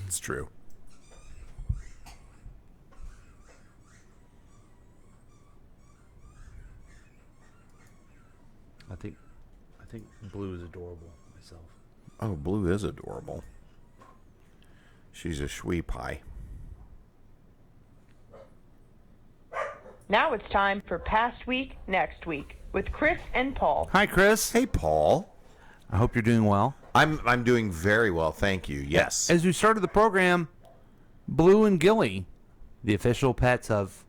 It's true. I think Blue is adorable myself. Oh, Blue is adorable. She's a sweet pie. Now it's time for Past Week, Next Week with Chris and Paul. Hi, Chris. Hey, Paul. I hope you're doing well. I'm doing very well, thank you. Yes. As we started the program, Blue and Gilly, the official pets of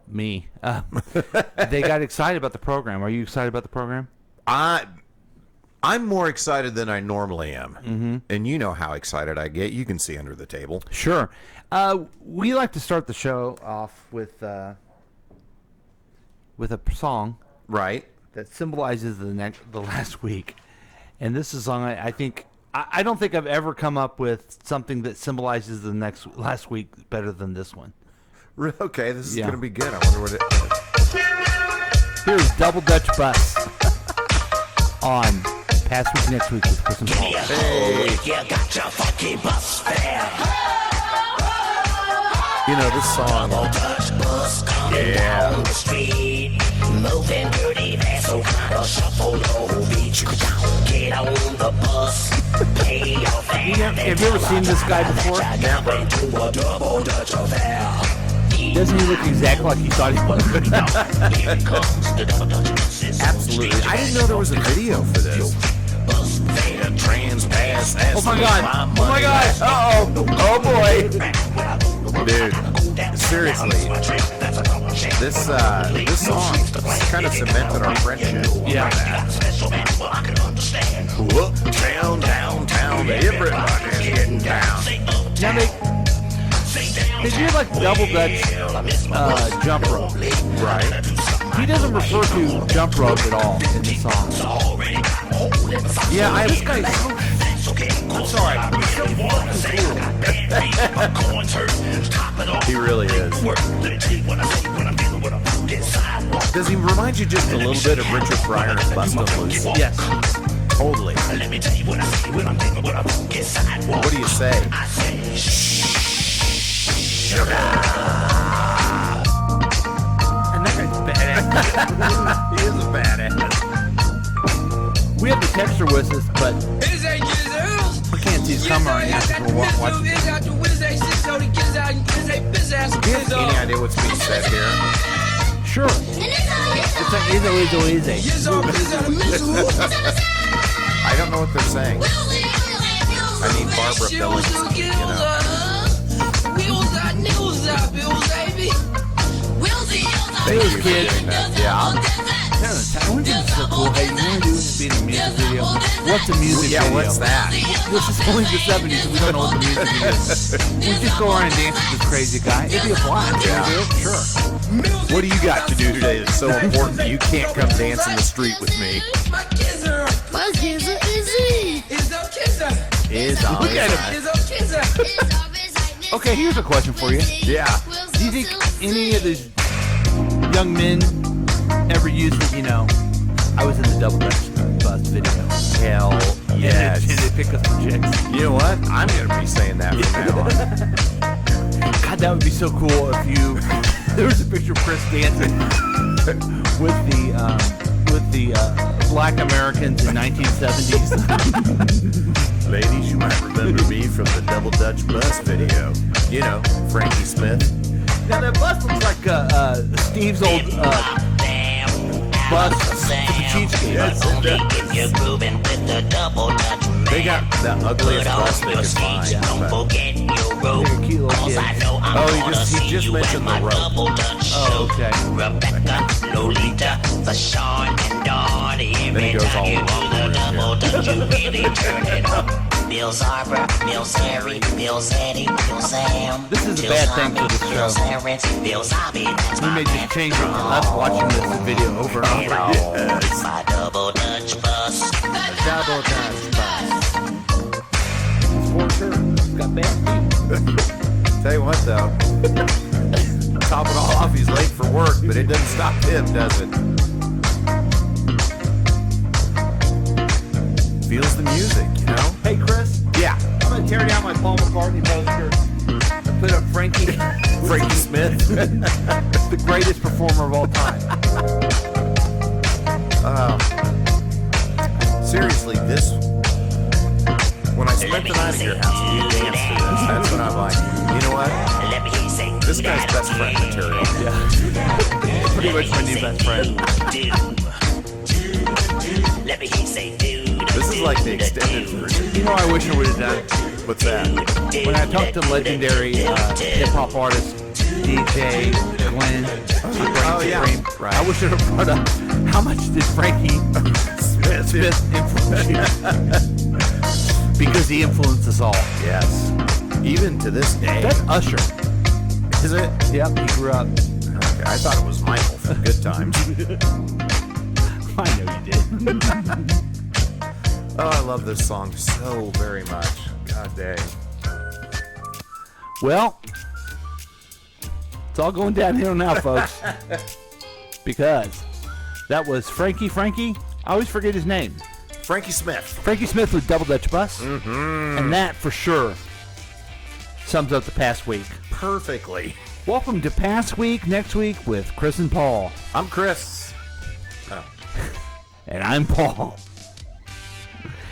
me, they got excited about the program. Are you excited about the program? I'm more excited than I normally am. Mm-hmm. And you know how excited I get. You can see under the table. Sure. We like to start the show off with a song, right, that symbolizes the last week. And this is a song I don't think I've ever come up with something that symbolizes the last week better than this one. Okay, this is going to be good. I wonder what it is. Here's Double Dutch Bus on Past Week Next Week with Chris and Paul. Hey. You got your funky bus fare. You know, this song. Double Dutch bus coming down the street. Moving dirty, that's so kind of shuffle low beat. Get on the bus, pay your fare. Have you ever seen this guy before? Never. To a double Dutch affair. Doesn't he look exactly like he thought he was? Here comes the double Dutch bus. Absolutely. I didn't know there was a video for this. Bus fare, trans pass. Oh my god! Oh my god! Uh-oh! Oh boy! Dude, seriously, this song kind of cemented our friendship. Yeah. Downtown, everybody's getting down. Now they do like double Dutch jump rope. Right. He doesn't refer to jump rope at all in the song. Yeah, This guy's I'm sorry. He really is. Does he remind you just a little bit of Richard Pryor and Bustin' Loose? Yes. Totally. What do you say? And that guy's badass. He is a badass. We have the texture with us, but we can't see his camera right now because we're watching. Do you have any idea what's being said here? Sure. It's like easy. I don't know what they're saying. I need Barbara Billings, you know. Thank you for doing that. Yeah. I wonder if it's so cool. Hey, you want to do this being a music video? What's a music video? Yeah, what's that? This is only the 70s, and we don't know what the music video is. We just go around and dance with this crazy guy. It'd be a blast. Yeah. Sure. What do you got to do today that's so important that you can't come dance in the street with me? My kisser is he. Look at him. Okay, here's a question for you. Yeah. Do you think any of these young men ever used it, I was in the double Dutch bus video. Hell yes. And they pick us for chicks. You know what? I'm going to be saying that from now on. God, that would be so cool if you... There was a picture of Chris dancing with the black Americans in 1970s. Ladies, you might remember me from the double Dutch bus video. You know, Frankie Smith. Now, that bus looks like Steve's old bus for the Chiefs game. They got the ugliest bus they could find. They're cute little kids. Oh, he just mentioned the rope. Oh, okay. Then he goes all along. Mills Arbor, Mills Harry, Mills Eddie, Mills Sam. This is a bad thing for the show. Mills Hobby, that's We may just change it to us watching this video over and over. Yes. my double Dutch bus. Double Dutch bus. It's for sure. It's got bad feet. Tell you what, though. Top it all off, he's late for work, but it doesn't stop him, does it? Feels the music, you know? Hey, Chris. Yeah. I'm going to tear down my Paul McCartney poster. Put up Frankie Smith. the greatest performer of all time. Seriously, this. When I spent the night at your house and you danced to this, that's when I'm like, you know what? This guy's best friend material. Yeah. Pretty much my new best friend. This is like the extended version. You know, I wish I would have done. What's that? When I talked to legendary hip-hop artist DJ Glenn, Oh, yeah. Right. I wish I would have brought up how much did Frankie Smith influence you? Because he influenced us all. Yes. Even to this day. That's Usher. Is it? Yep, he grew up. Okay, I thought it was Michael from Good Times. I know you did. Oh, I love this song so very much. God dang. Well, it's all going downhill now, folks. Because that was Frankie. I always forget his name. Frankie Smith. Frankie Smith with Double Dutch Bus. Mm-hmm. And that, for sure, sums up the past week. Perfectly. Welcome to Past Week, Next Week with Chris and Paul. I'm Chris. And I'm Paul.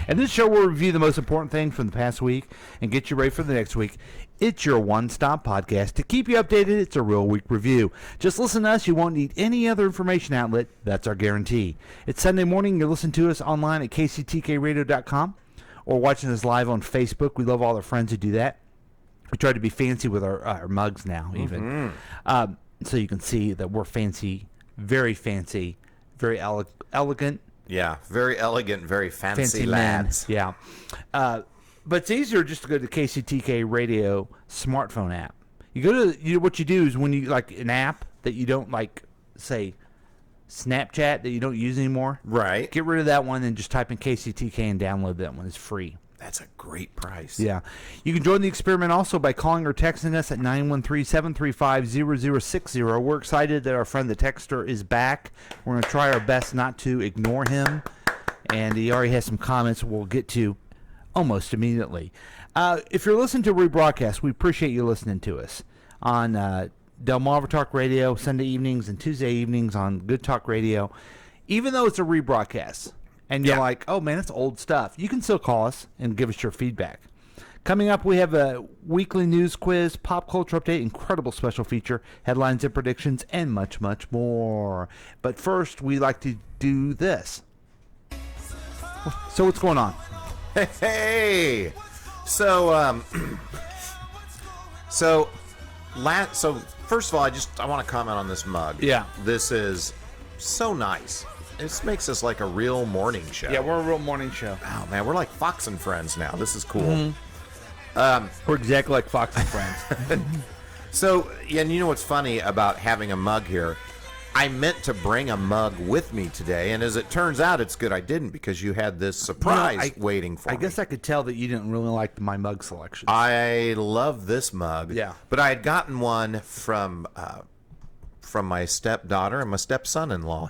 And this show will review the most important things from the past week and get you ready for the next week. It's your one-stop podcast. To keep you updated, it's a real week review. Just listen to us. You won't need any other information outlet. That's our guarantee. It's Sunday morning. You're listening to us online at kctkradio.com or watching us live on Facebook. We love all our friends who do that. We try to be fancy with our mugs now, even. So you can see that we're fancy, very elegant. Yeah, very elegant, very fancy men. lads. Yeah. But it's easier just to go to the KCTK Radio smartphone app. You go to what you do is when you like an app that you don't like, say Snapchat that you don't use anymore. Right. Get rid of that one and just type in KCTK and download that one. It's free. That's a great price. Yeah. You can join the experiment also by calling or texting us at 913-735-0060. We're excited that our friend the texter is back. We're going to try our best not to ignore him. And he already has some comments we'll get to almost immediately. If you're listening to rebroadcast, we appreciate you listening to us on Delmarva Talk Radio, Sunday evenings and Tuesday evenings on Good Talk Radio. Even though it's a rebroadcast, and you're like, oh, man, it's old stuff, you can still call us and give us your feedback. Coming up, we have a weekly news quiz, pop culture update, incredible special feature, headlines and predictions, and much, much more. But first, we like to do this. So what's going on? Hey! So first of all, I want to comment on this mug. Yeah. This is so nice. This makes us like a real morning show. Yeah, we're a real morning show. Oh, man, we're like Fox and Friends now. This is cool. We're exactly like Fox and Friends. So, yeah, and you know what's funny about having a mug here? I meant to bring a mug with me today, and as it turns out, it's good I didn't because you had this surprise waiting for me. I guess I could tell that you didn't really like my mug selection. I love this mug. Yeah. But I had gotten one from my stepdaughter and my stepson-in-law.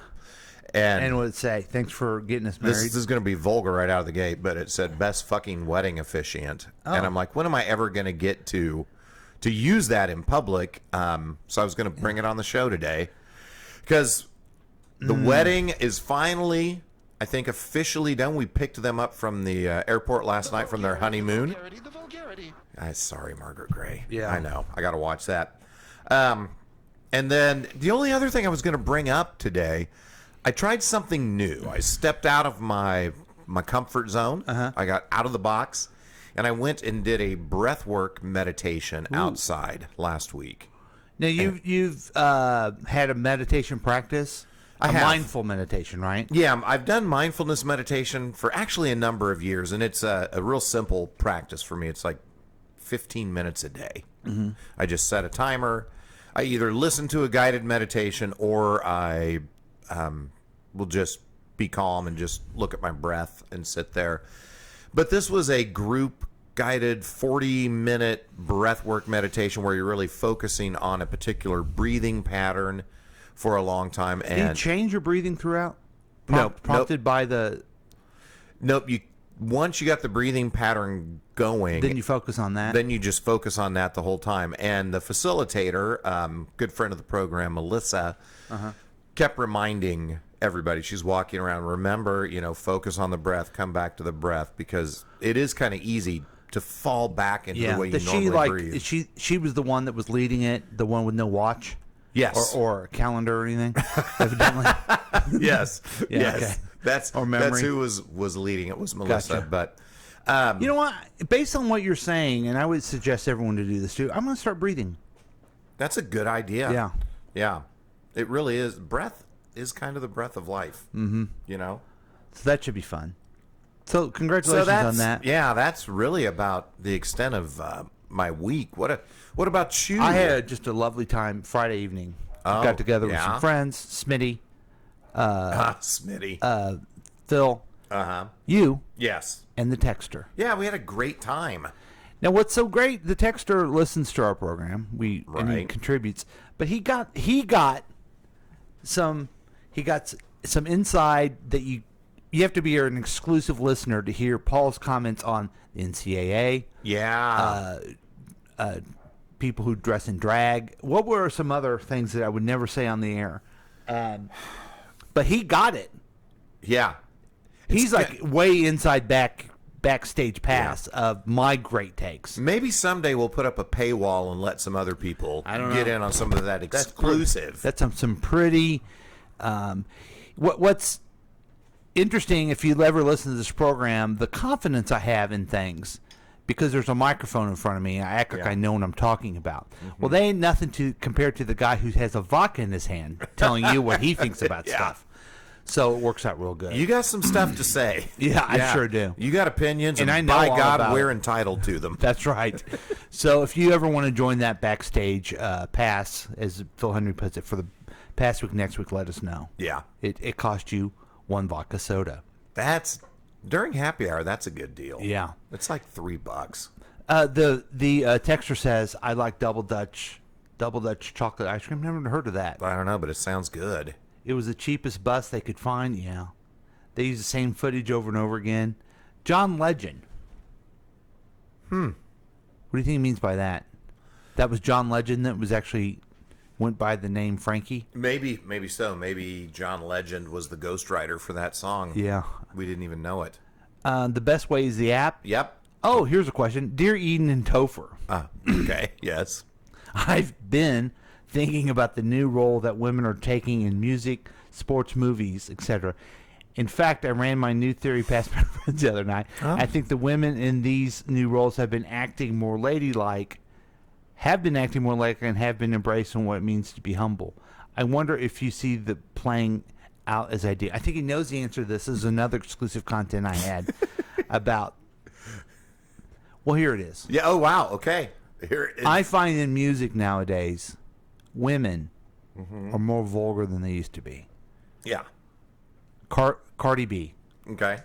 And what did it say? Thanks for getting us married. This is going to be vulgar right out of the gate, but it said best fucking wedding officiant. Oh. And I'm like, when am I ever going to get to use that in public? So I was going to bring it on the show today because the wedding is finally, I think, officially done. We picked them up from the airport last night from their honeymoon. Sorry, Margaret Gray. Yeah. I know. I got to watch that. And then the only other thing I was going to bring up today, I tried something new. I stepped out of my comfort zone. I got out of the box, and I went and did a breathwork meditation outside last week. Now, you've had a meditation practice, I have. Mindful meditation, right? Yeah, I've done mindfulness meditation for actually a number of years, and it's a real simple practice for me. It's like 15 minutes a day. Mm-hmm. I just set a timer. I either listen to a guided meditation or I will just be calm and just look at my breath and sit there. But this was a group guided 40-minute breathwork meditation where you're really focusing on a particular breathing pattern for a long time. And Do you change your breathing throughout? Nope. Prompted by the... Nope. once you got the breathing pattern going, Then you focus on that. then you just focus on that the whole time. And the facilitator, good friend of the program, Melissa, kept reminding everybody, she's walking around, remember, focus on the breath, come back to the breath, because it is kind of easy to fall back into the way you normally breathe. She was the one that was leading it, the one with no watch? Yes. Or a calendar or anything, evidently. Yes. Yeah, yes. okay. That's who was leading it, was Melissa. Gotcha. But You know what? Based on what you're saying, and I would suggest everyone to do this too, I'm going to start breathing. that's a good idea. Yeah. Yeah. It really is. Breath is kind of the breath of life. Mm-hmm. So that should be fun. So congratulations on that. Yeah, that's really about the extent of my week. What about you? I had just a lovely time Friday evening. Got together with some friends, Smitty, Smitty. Phil, you, Yes. and the Texter. Yeah, we had a great time. Now, what's so great? The Texter listens to our program. And he Right. contributes, but he got some inside that you have to be an exclusive listener to hear Paul's comments on the NCAA. Yeah. People who dress in drag. What were some other things that I would never say on the air? But he got it. yeah. He's like way inside backstage pass of my great takes. Maybe someday we'll put up a paywall and let some other people get in on some of that exclusive. That's some pretty. What's interesting, if you ever listen to this program, the confidence I have in things, because there's a microphone in front of me, I act like I know what I'm talking about. Well, they ain't nothing to compared to the guy who has a vodka in his hand telling you what he thinks about stuff. So it works out real good. You got some stuff to say. Yeah, I sure do. You got opinions, and I know by all God, about we're it. entitled to them. That's right. So if you ever want to join that backstage pass, as Phil Henry puts it, for the past week, next week, let us know. Yeah. It cost you one vodka soda. That's during happy hour. That's a good deal. Yeah. It's like $3. The texter says, I like double Dutch chocolate ice cream. Never heard of that. I don't know, but it sounds good. It was the cheapest bus they could find. Yeah. They use the same footage over and over again. John Legend. What do you think he means by that? That was John Legend that was actually went by the name Frankie? Maybe so. Maybe John Legend was the ghostwriter for that song. Yeah. We didn't even know it. The best way is the app. Yep. Oh, here's a question. Dear Eden and Topher, Okay. Yes. I've been thinking about the new role that women are taking in music, sports, movies, etc. In fact, I ran my new theory past my friends the other night. I think the women in these new roles have been acting more ladylike, and have been embracing what it means to be humble. I wonder if you see the playing out as I do. I think he knows the answer to this. This is another exclusive content I had about. Well, here it is. Yeah. Oh, wow. Okay. Here it is. I find in music nowadays, women are more vulgar than they used to be. Yeah. Cardi B. Okay.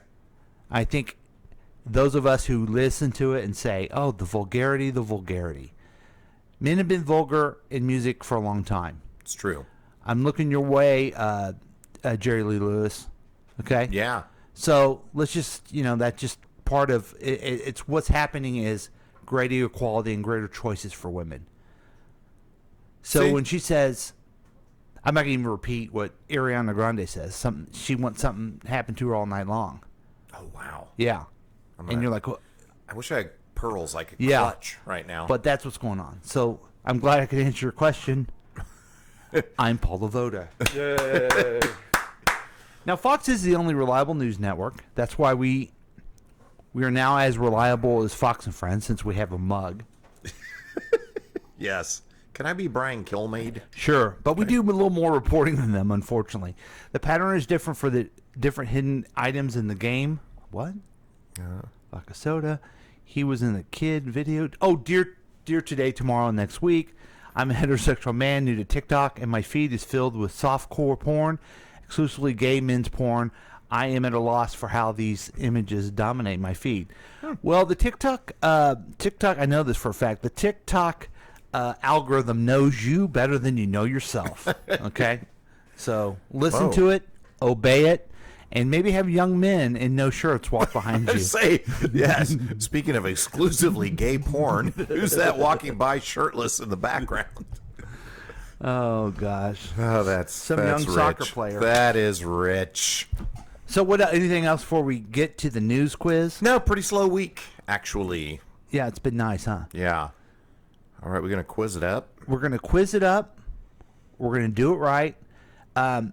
I think those of us who listen to it and say, oh, the vulgarity. Men have been vulgar in music for a long time. It's true. I'm looking your way, Jerry Lee Lewis. Okay? Yeah. So let's just, that's just part of it. It's what's happening is greater equality and greater choices for women. So See? when she says, I'm not going to even repeat what Ariana Grande says. She wants something to happen to her all night long. Oh, wow. Yeah. And you're like, well, I wish I had pearls like a Yeah. clutch right now. but that's what's going on. So I'm glad I could answer your question. I'm Paul LeVota. Now, Fox is the only reliable news network. That's why we are now as reliable as Fox and Friends, since we have a mug. Yes. Can I be Brian Kilmeade? Sure, but we do a little more reporting than them, unfortunately. The pattern is different for the different hidden items in the game. What? Vodka soda. He was in the kid video. Oh, dear today, tomorrow, next week. I'm a heterosexual man new to TikTok, and my feed is filled with softcore porn, exclusively gay men's porn. I am at a loss for how these images dominate my feed. Well, the TikTok, I know this for a fact. The TikTok algorithm knows you better than you know yourself. Okay, so listen to it, obey it, and maybe have young men in no shirts walk behind you. Say, yes. Speaking of exclusively gay porn, who's that walking by shirtless in the background? Oh gosh. Oh, that's Some that's young rich. soccer player. That is rich. So what? Anything else before we get to the news quiz? No, pretty slow week, actually. Yeah, it's been nice, huh? Yeah. All right, we're going to quiz it up. We're going to quiz it up. We're going to do it right. Now,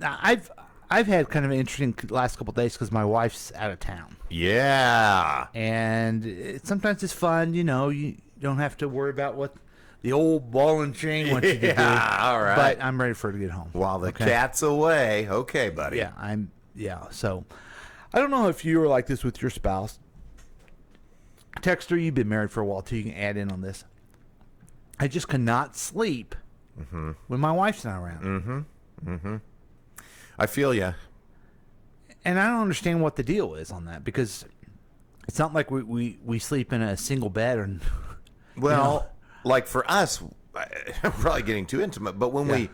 I've had kind of an interesting last couple of days because my wife's out of town, Yeah. and sometimes it's fun. You know, you don't have to worry about what the old ball and chain wants you to do. Yeah, all right. But I'm ready for her to get home. While the Okay? cat's away. Okay, buddy. Yeah. So, I don't know if you were like this with your spouse. Texter, you've been married for a while too. You can add in on this. I just cannot sleep when my wife's not around. I feel you. And I don't understand what the deal is on that, because it's not like we sleep in a single bed. Or, Well, like for us, I'm probably getting too intimate, but when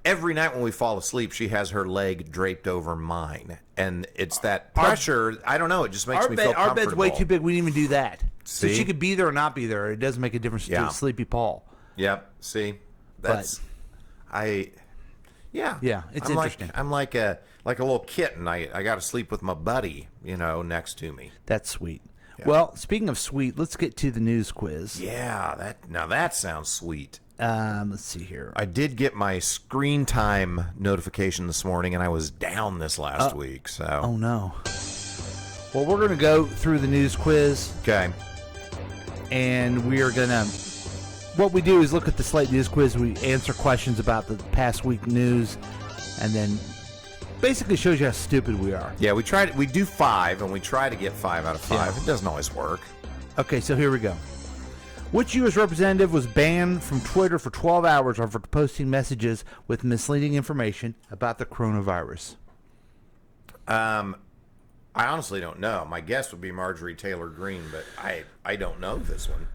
every night when we fall asleep, she has her leg draped over mine. And it's that pressure. I don't know. It just makes me feel comfortable. our bed's way too big. We didn't even do that. So See? she could be there or not be there. It doesn't make a difference Yeah. to Sleepy Paul. Yep. See? That's... Yeah. Yeah, it's I'm interesting. I'm like a little kitten. I got to sleep with my buddy, next to me. That's sweet. Well, speaking of sweet, let's get to the news quiz. Yeah, that sounds sweet. Let's see here. I did get my screen time notification this morning, and I was down this last week. So Oh, no. Well, we're going to go through the news quiz, okay, and we are going to... What we do is look at the Slate News Quiz. We answer questions about the past week news, and then basically shows you how stupid we are. yeah, we do 5, and we try to get 5 out of 5. Yeah. It doesn't always work. Okay, so here we go. Which U.S. representative was banned from Twitter for 12 hours over posting messages with misleading information about the coronavirus? I honestly don't know. My guess would be Marjorie Taylor Greene, but I don't know this one.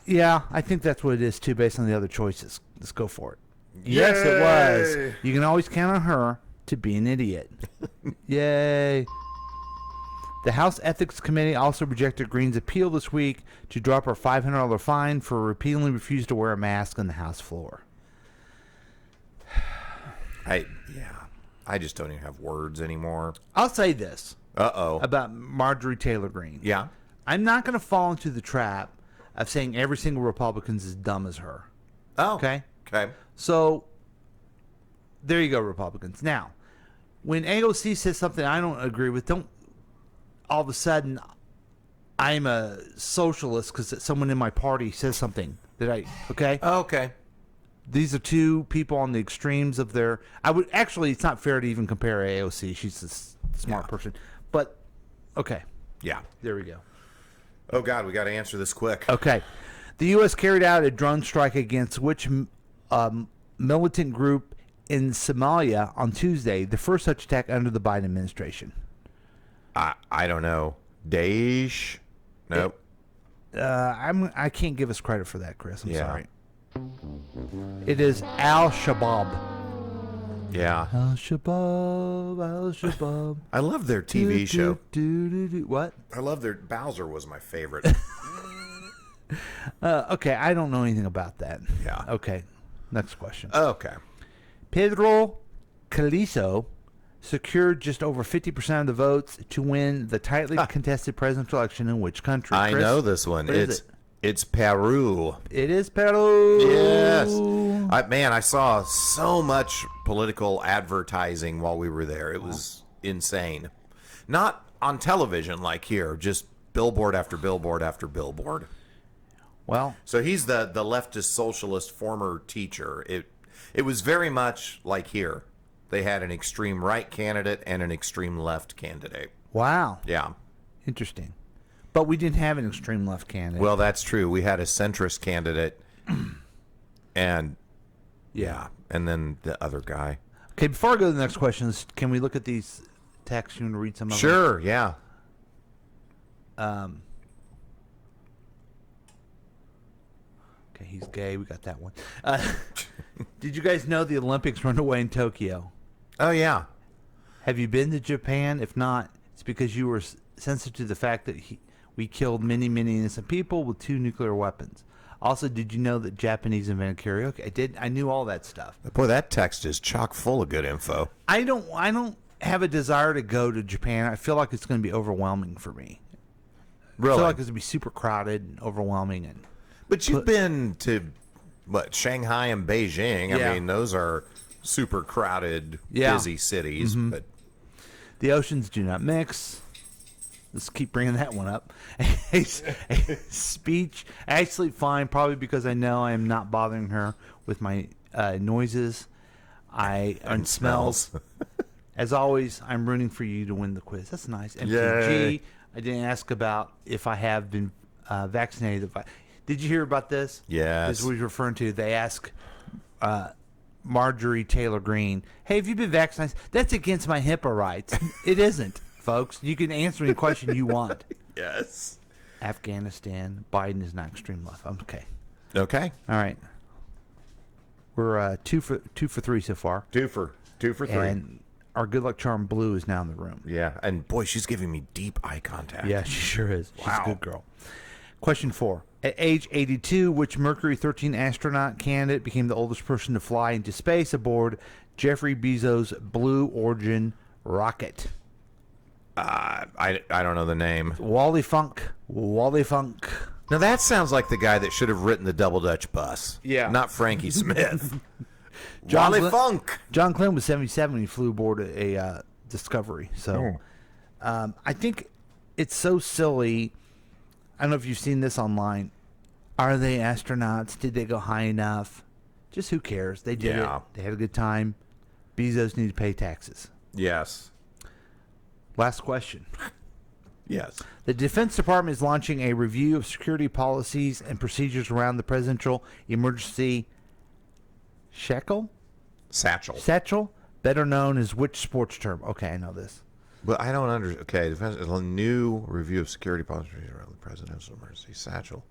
Yeah, I think that's what it is, too, based on the other choices. Let's go for it. Yes, it was. You can always count on her to be an idiot. Yay. The House Ethics Committee also rejected Greene's appeal this week to drop her $500 fine for repeatedly refusing to wear a mask on the House floor. I just don't even have words anymore. I'll say this Uh-oh. about Marjorie Taylor Greene. Yeah. I'm not going to fall into the trap of saying every single Republican's as dumb as her. Oh. Okay? Okay. So, there you go, Republicans. Now, when AOC says something I don't agree with, don't all of a sudden I'm a socialist because someone in my party says something that okay? Oh, okay. These are two people on the extremes of their... it's not fair to even compare AOC. She's a smart person. But, okay. Yeah. There we go. Oh, God, we got to answer this quick. Okay. The U.S. carried out a drone strike against which militant group in Somalia on Tuesday, the first such attack under the Biden administration? I don't know. Daesh? Nope. I can't give us credit for that, Chris. I'm Yeah. sorry. It is Al-Shabaab. Yeah. Al-Shabaab, Al-Shabaab. I love their TV show. What? I love their... Bowser was my favorite. Okay, I don't know anything about that. Yeah. Okay, next question. Okay. Pedro Calizo secured just over 50% of the votes to win the tightly contested presidential election in which country? I Chris? know this one. What is It's Peru. It is Peru. Yes. I saw so much political advertising while we were there. It was insane. Not on television like here, just billboard after billboard after billboard. Well, So he's the leftist socialist former teacher. It was very much like here. They had an extreme right candidate and an extreme left candidate. wow. Yeah. Interesting. But we didn't have an extreme left candidate. Well, that's true. We had a centrist candidate and and then the other guy. Okay, before I go to the next questions, can we look at these texts? You want to read some of them? Sure, yeah. Okay, he's gay. We got that one. Did you guys know the Olympics run away in Tokyo? Oh, yeah. Have you been to Japan? If not, it's because you were sensitive to the fact that we killed many, many innocent people with 2 nuclear weapons. Also, did you know that Japanese invented karaoke? I knew all that stuff. Boy, that text is chock full of good info. I don't have a desire to go to Japan. I feel like it's going to be overwhelming for me. Really? I feel like it's going to be super crowded and overwhelming. But you've been to, Shanghai and Beijing. Yeah. I mean, those are super crowded, busy cities. Mm-hmm. But The oceans do not mix. Let's keep bringing that one up. A speech. I sleep fine, probably because I know I am not bothering her with my noises and smells. As always, I'm rooting for you to win the quiz. That's nice. MTG. Yay. I didn't ask about if I have been vaccinated. Did you hear about this? Yes. This is what he's referring to. They ask Marjorie Taylor Greene, hey, have you been vaccinated? That's against my HIPAA rights. It isn't, folks. You can answer any question you want. yes. Afghanistan. Biden is not extreme left. Okay. Okay. All right. We're 2 for 3 so far. 2 for 3. And our good luck charm Blue is now in the room. Yeah, and boy, she's giving me deep eye contact. Yeah, she sure is. She's Wow. a good girl. Question 4. At age 82, which Mercury 13 astronaut candidate became the oldest person to fly into space aboard Jeffrey Bezos' Blue Origin rocket? I don't know the name. Wally Funk. Wally Funk. Now that sounds like the guy that should have written the Double Dutch Bus. Yeah. Not Frankie Smith. John Wally Glenn- Funk. John Glenn was 77 when he flew aboard a Discovery. So I think it's so silly. I don't know if you've seen this online. Are they astronauts? Did they go high enough? Just who cares? They did it. They had a good time. Bezos need to pay taxes. Yes. Last question. Yes. The Defense Department is launching a review of security policies and procedures around the presidential emergency satchel, better known as which sports term? Okay, I know this. Well, I don't understand. Okay, a new review of security policies around the presidential emergency satchel.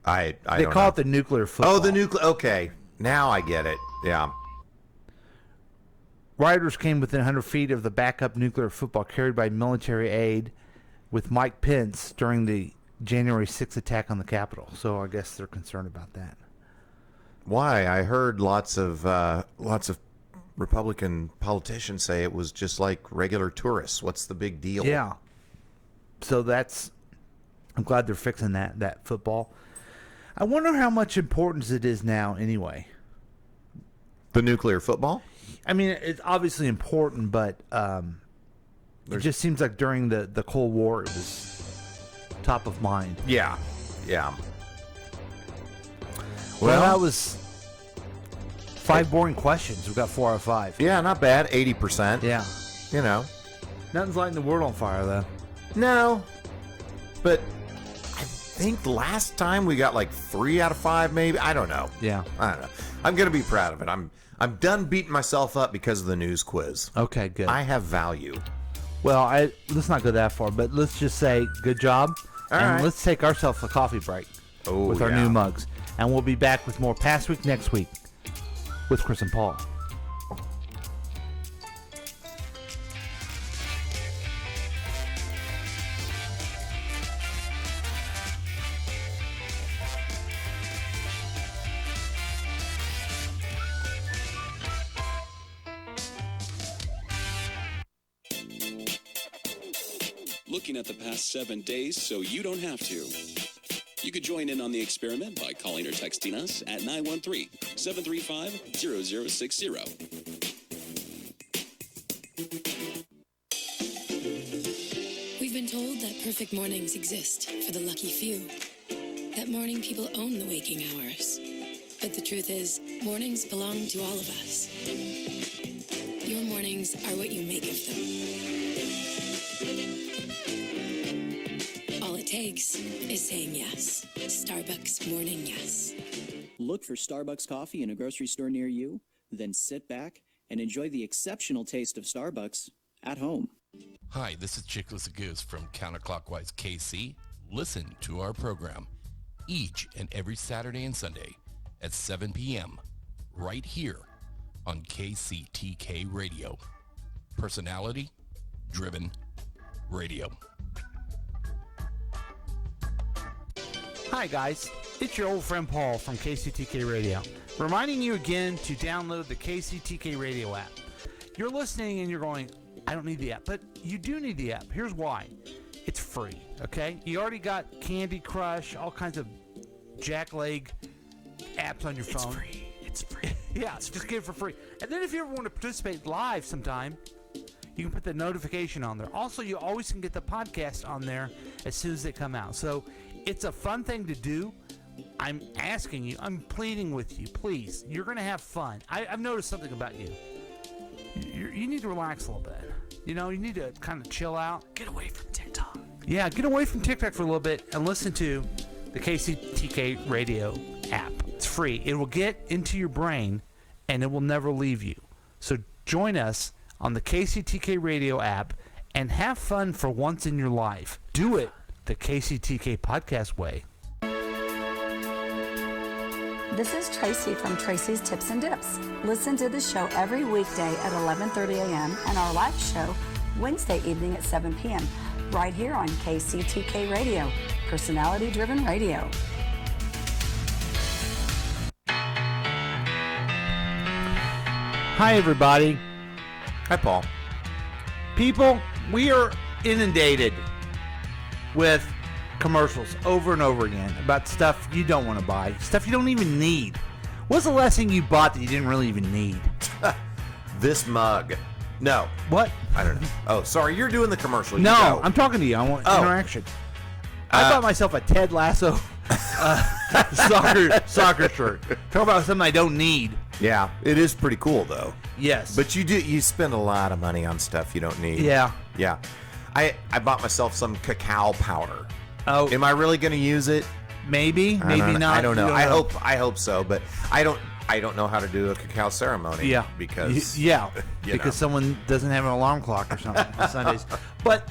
I They don't call know. it the nuclear football. Oh, the nuclear. Okay, now I get it. Yeah. Riders came within 100 feet of the backup nuclear football carried by military aid with Mike Pence during the January 6th attack on the Capitol. So I guess they're concerned about that. Why? I heard lots of Republican politicians say it was just like regular tourists. What's the big deal? Yeah. So I'm glad they're fixing that football. I wonder how much importance it is now anyway. The nuclear football? I mean, it's obviously important, but it just seems like during the Cold War it was top of mind. Yeah. Yeah. Well, that was 5 boring questions. We got 4 out of 5. Yeah, not bad. 80%. Yeah. You know. Nothing's lighting the world on fire, though. No. But I think last time we got like 3 out of 5, maybe. I don't know. Yeah. I don't know. I'm going to be proud of it. I'm done beating myself up because of the news quiz. Okay, good. I have value. Well, let's not go that far, but let's just say good job. All and right. let's take ourselves a coffee break with our yeah. new mugs. And we'll be back with more Past Week next week with Chris and Paul. Looking at the past 7 days so you don't have to. You could join in on the experiment by calling or texting us at 913-735-0060. We've been told that perfect mornings exist for the lucky few. That morning people own the waking hours. But the truth is, mornings belong to all of us. Your mornings are what you make of them. All it takes is saying yes. Starbucks Morning Yes. Look for Starbucks coffee in a grocery store near you, then sit back and enjoy the exceptional taste of Starbucks at home. Hi, this is Chickless Goose from Counterclockwise KC. Listen to our program each and every Saturday and Sunday at 7 p.m. right here on KCTK Radio. personality-driven radio. Hi, guys. It's your old friend Paul from KCTK Radio, reminding you again to download the KCTK Radio app. You're listening and you're going, I don't need the app, but you do need the app. Here's why. It's free, okay? You already got Candy Crush, all kinds of jackleg apps on your phone. It's free. Yeah, just get it for free. And then if you ever want to participate live sometime, you can put the notification on there. Also, you always can get the podcast on there as soon as they come out. So it's a fun thing to do. I'm asking you, I'm pleading with you, please. You're going to have fun. I've noticed something about you. You need to relax a little bit. You know, you need to kind of chill out. Get away from TikTok. Yeah, get away from TikTok for a little bit and listen to the KCTK Radio app. It's free. It will get into your brain and it will never leave you. So join us on the KCTK Radio app and have fun for once in your life. Do it the KCTK podcast way. This is Tracy from Tracy's Tips and Dips. Listen to the show every weekday at 11:30 a.m. and our live show Wednesday evening at 7 p.m. right here on KCTK Radio, personality-driven radio. Hi, everybody. Hi, Paul. People, we are inundated with commercials over and over again about stuff you don't want to buy, stuff you don't even need. What's the last thing you bought that you didn't really even need? This mug. No. What? I don't know. Oh, sorry. You're doing the commercial. No, You go. I'm talking to you. I want interaction. I bought myself a Ted Lasso soccer shirt. Talk about something I don't need. Yeah, it is pretty cool though. Yes. But you spend a lot of money on stuff you don't need. Yeah. Yeah. I bought myself some cacao powder. Oh. Am I really going to use it? Maybe, maybe not. I don't know. You I hope so, but I don't know how to do a cacao ceremony. Yeah. Because because someone doesn't have an alarm clock or something on Sundays. But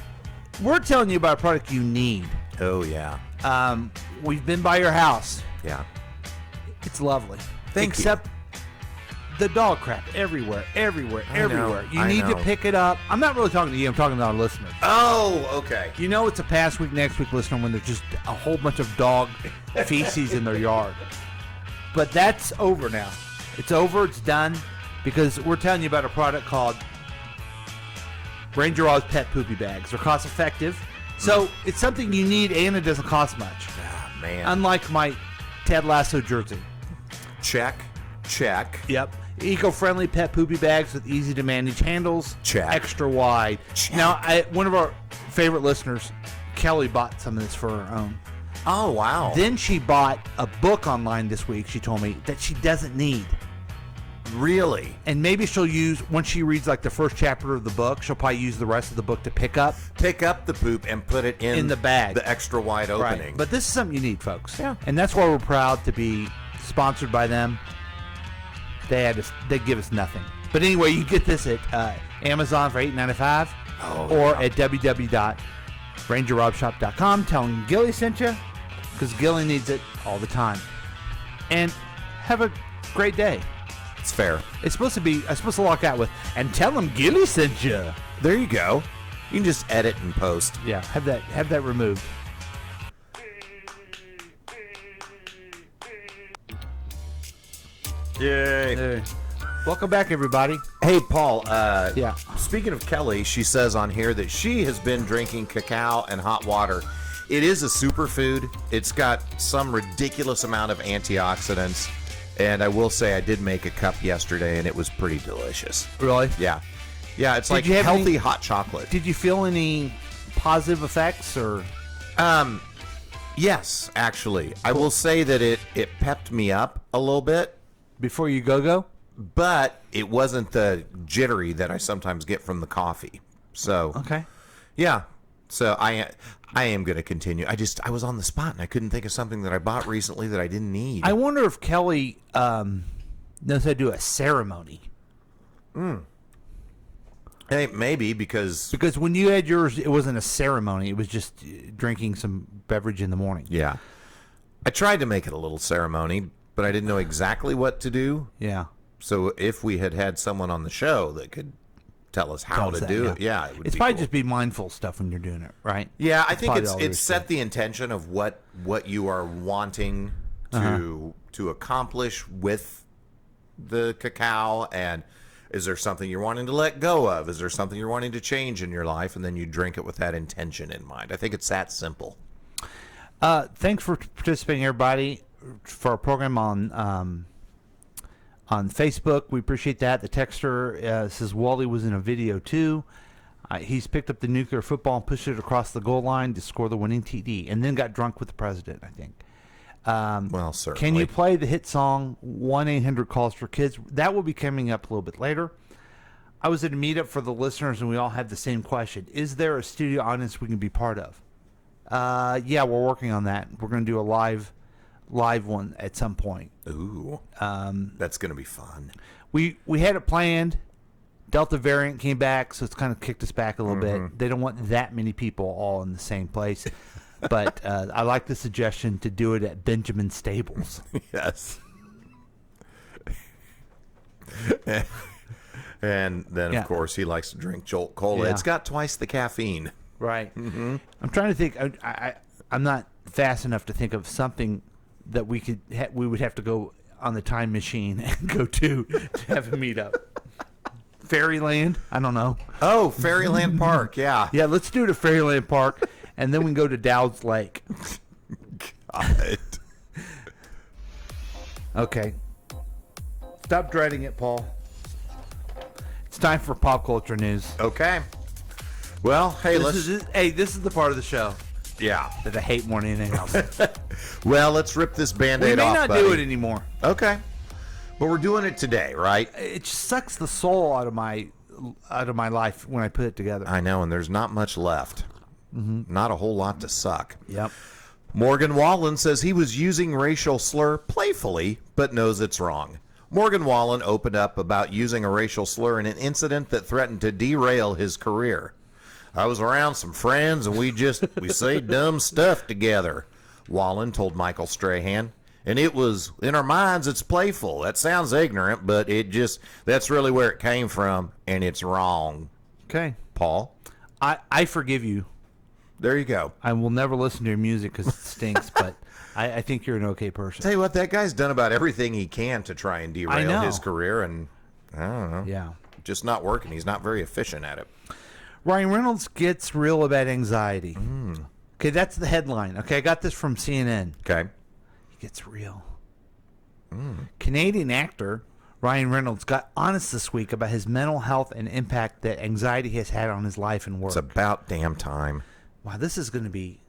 we're telling you about a product you need. Oh yeah. We've been by your house. Yeah. It's lovely. Thank you. Except the dog crap everywhere. You need to pick it up. I'm not really talking to you. I'm talking to our listeners. Oh, okay. You know it's a past week, next week listener when there's just a whole bunch of dog feces in their yard. But that's over now. It's over. It's done. Because we're telling you about a product called Ranger Rob's Pet Poopy Bags. They're cost effective. So it's something you need and it doesn't cost much. Ah, man. Unlike my Ted Lasso jersey. Check. Yep. Eco-friendly pet poopy bags with easy-to-manage handles. Check. Extra wide. Check. Now, one of our favorite listeners, Kelly, bought some of this for her own. Oh, wow. Then she bought a book online this week, she told me, that she doesn't need. Really? And maybe she'll use, once she reads like the first chapter of the book, she'll probably use the rest of the book to pick up the poop and put it in the bag. The extra wide opening. Right. But this is something you need, folks. Yeah. And that's why we're proud to be sponsored by them. They give us nothing. But anyway, you get this at Amazon for $8.95 or at www.rangerrobshop.com. Tell them Gilly sent you because Gilly needs it all the time. And have a great day. It's fair. I'm supposed to lock out with, and tell them Gilly sent you. There you go. You can just edit and post. Yeah, have that removed. Yay. Welcome back, everybody. Hey, Paul. Yeah. Speaking of Kelly, she says on here that she has been drinking cacao and hot water. It is a superfood. It's got some ridiculous amount of antioxidants. And I will say I did make a cup yesterday, and it was pretty delicious. Really? Yeah. Yeah, it's like you have healthy any- hot chocolate. Did you feel any positive effects or? Yes, actually. I will say that it pepped me up a little bit. Before you go? But it wasn't the jittery that I sometimes get from the coffee. So, Okay. yeah. So I am going to continue. I was on the spot and I couldn't think of something that I bought recently that I didn't need. I wonder if Kelly knows how to do a ceremony. Hey, maybe because when you had yours, it wasn't a ceremony. It was just drinking some beverage in the morning. yeah. I tried to make it a little ceremony, but I didn't know exactly what to do. Yeah. So if we had someone on the show that could tell us how to do it. Yeah, it's probably just be mindful stuff when you're doing it, right? Yeah, I think it's set the intention of what you are wanting to accomplish with the cacao, and is there something you're wanting to let go of? Is there something you're wanting to change in your life? And then you drink it with that intention in mind. I think it's that simple. Thanks for participating, everybody, for our program on Facebook. We appreciate that. The texter says Wally was in a video too. He's picked up the nuclear football and pushed it across the goal line to score the winning TD, and then got drunk with the president, I think. Well, certainly. Can you play the hit song 1-800-CALLS-FOR-KIDS? That will be coming up a little bit later. I was at a meetup for the listeners, and we all had the same question. Is there a studio audience we can be part of? Yeah, we're working on that. We're going to do a live one at some point. Ooh, that's going to be fun. We had it planned. Delta variant came back, so it's kind of kicked us back a little bit. They don't want that many people all in the same place. But I like the suggestion to do it at Benjamin Stables. Yes. And then, of course, he likes to drink Jolt Cola. Yeah. It's got twice the caffeine. Right. I'm trying to think. I'm not fast enough to think of something that we would have to go on the time machine and go to have a meetup. Fairyland? I don't know. Oh, Fairyland Park, yeah. Yeah, let's do it at Fairyland Park, and then we can go to Dowd's Lake. God. Okay. Stop dreading it, Paul. It's time for pop culture news. Okay. Well, hey, this is the part of the show yeah, that I hate more than anything else. Well, let's rip this Band-Aid off, We may not buddy. do it anymore. Okay. But we're doing it today, right? It just sucks the soul out of my life when I put it together. I know, and there's not much left. Not a whole lot to suck. Yep. Morgan Wallen says he was using racial slur playfully, but knows it's wrong. Morgan Wallen opened up about using a racial slur in an incident that threatened to derail his career. I was around some friends, and we say dumb stuff together, Wallen told Michael Strahan. And it was, in our minds, it's playful. That sounds ignorant, but that's really where it came from, and it's wrong. Okay. Paul? I forgive you. There you go. I will never listen to your music because it stinks, but I think you're an okay person. Tell you what, that guy's done about everything he can to try and derail his career, and I don't know. Yeah. Just not working. He's not very efficient at it. Ryan Reynolds gets real about anxiety. Okay, that's the headline. Okay, I got this from CNN. Okay. He gets real. Canadian actor Ryan Reynolds got honest this week about his mental health and impact that anxiety has had on his life and work. It's about damn time. Wow, this is going to be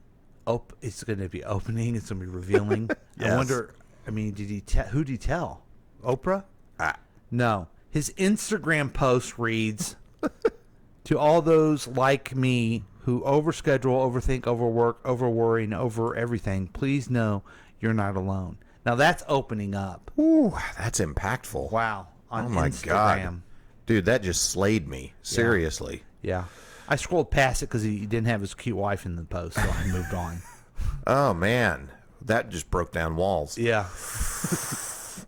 it's going to be opening. It's going to be revealing. Yes. I wonder, who did he tell? Oprah? No. His Instagram post reads, to all those like me who overschedule, overthink, overwork, overworry, and over everything, please know you're not alone. Now that's opening up. Ooh, that's impactful. Wow. On oh my Instagram. God. Dude, that just slayed me. Seriously. Yeah. I scrolled past it because he didn't have his cute wife in the post, so I moved on. Oh, man. That just broke down walls. Yeah.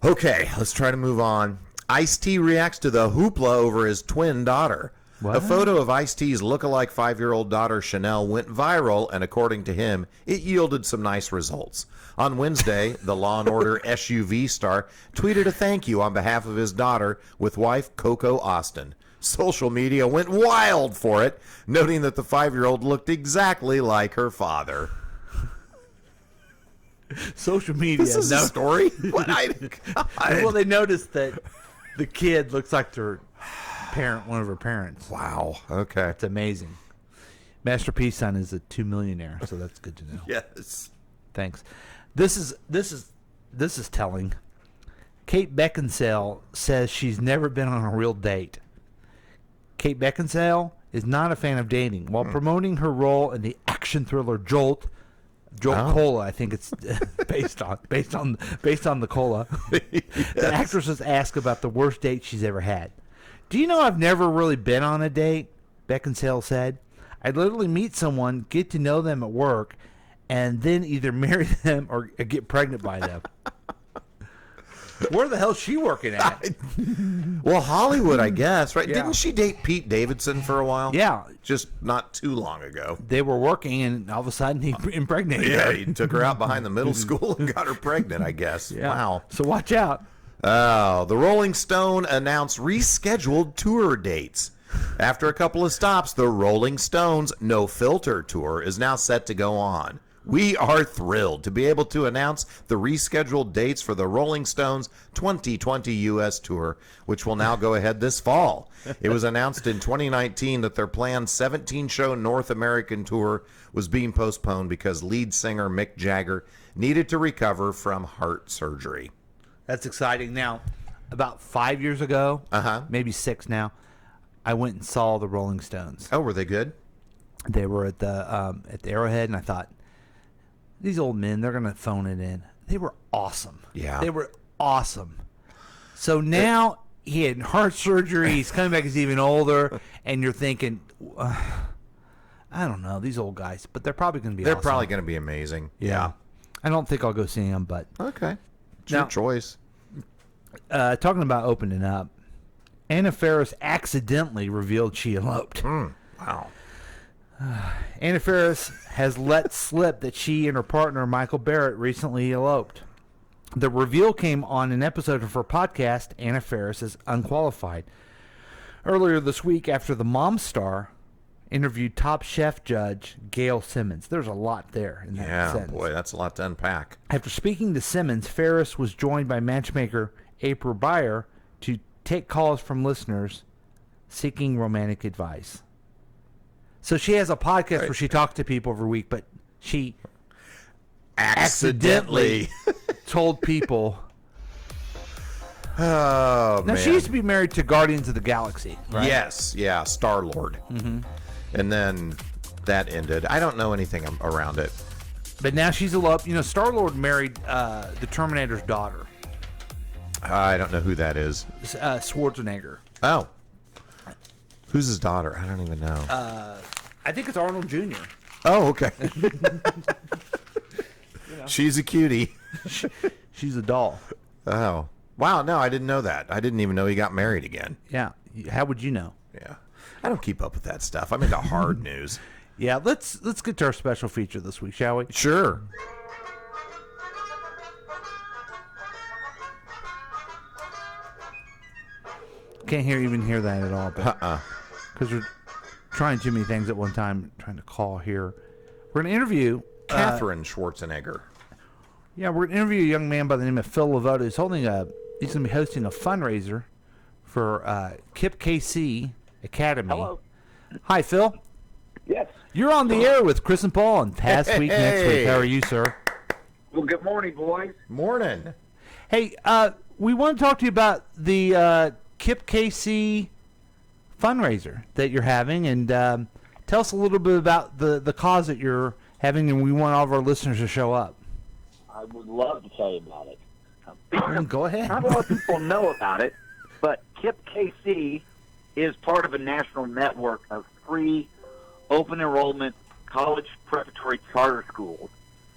Okay, let's try to move on. Ice-T reacts to the hoopla over his twin daughter. What? A photo of Ice-T's look-alike 5-year-old daughter Chanel went viral, and according to him, it yielded some nice results. On Wednesday, the Law & Order SUV star tweeted a thank you on behalf of his daughter with wife Coco Austin. Social media went wild for it, noting that the 5-year-old looked exactly like her father. Social media. This is a story? Well, they noticed that the kid looks like their parent, one of her parents. Wow. Okay. It's amazing. Master P son is a 2 millionaire, so that's good to know. Yes. Thanks. This is telling. Kate Beckinsale says she's never been on a real date. Kate Beckinsale is not a fan of dating. While promoting her role in the action thriller Jolt Cola, I think it's based on the cola. The actress was asked about the worst date she's ever had. Do you know I've never really been on a date? Beckinsale said. I literally meet someone, get to know them at work, and then either marry them or get pregnant by them. Where the hell's she working at? Well, Hollywood, I guess, right? Yeah. Didn't she date Pete Davidson for a while? Yeah. Just not too long ago. They were working, and all of a sudden he impregnated Yeah, her. he took her out behind the middle school and got her pregnant, I guess. Yeah. Wow. So watch out. Oh, the Rolling Stone announced rescheduled tour dates. After a couple of stops, the Rolling Stones No Filter tour is now set to go on. We are thrilled to be able to announce the rescheduled dates for the Rolling Stones 2020 U.S. tour, which will now go ahead this fall. It was announced in 2019 that their planned 17-show North American tour was being postponed because lead singer Mick Jagger needed to recover from heart surgery. That's exciting. Now, about 5 years ago, maybe 6 now, I went and saw the Rolling Stones. Oh, were they good? They were at the Arrowhead, and I thought, these old men, they're going to phone it in. They were awesome. Yeah. They were awesome. So now he had heart surgery. He's coming back. He's even older. And you're thinking, I don't know, these old guys. But they're probably going to be They're awesome. probably going to be amazing. Yeah. I don't think I'll go see them, but. Okay. It's your choice. Talking about opening up, Anna Faris accidentally revealed she eloped. Wow. Anna Faris has let slip that she and her partner, Michael Barrett, recently eloped. The reveal came on an episode of her podcast, Anna Faris is Unqualified. Earlier this week, after the Mom Star interviewed Top Chef judge Gail Simmons. There's a lot there in that sentence. Boy, that's a lot to unpack. After speaking to Simmons, Faris was joined by matchmaker April Beyer to take calls from listeners seeking romantic advice. So she has a podcast where she talks to people every week, but she accidentally told people. Oh, now, man. she used to be married to Guardians of the Galaxy, right? Yes, yeah, Star-Lord. Mm-hmm. And then that ended. I don't know anything around it. But now she's eloped. You know, Star-Lord married the Terminator's daughter. I don't know who that is. Schwarzenegger. Oh. Who's his daughter? I don't even know. I think it's Arnold Jr. Oh, okay. She's a cutie. She's a doll. Oh. Wow, no, I didn't know that. I didn't even know he got married again. Yeah. How would you know? Yeah. I don't keep up with that stuff. I'm into hard news. Yeah, let's get to our special feature this week, shall we? Sure. Can't even hear that at all. Because we're trying too many things at one time, trying to call here. We're going to interview Catherine Schwarzenegger. Yeah, we're going to interview a young man by the name of Phil LeVota. He's going to be hosting a fundraiser for KIPP KC Academy. Hello. Hi, Phil. Yes. You're on the air with Chris and Paul on Past Week, Next Week. How are you, sir? Well, good morning, boys. Morning. Hey, we want to talk to you about the KIPP KC fundraiser that you're having, and tell us a little bit about the cause that you're having, and we want all of our listeners to show up. I would love to tell you about it. Go ahead. Not a lot of people know about it, but KIPP KC is part of a national network of free open enrollment college preparatory charter schools.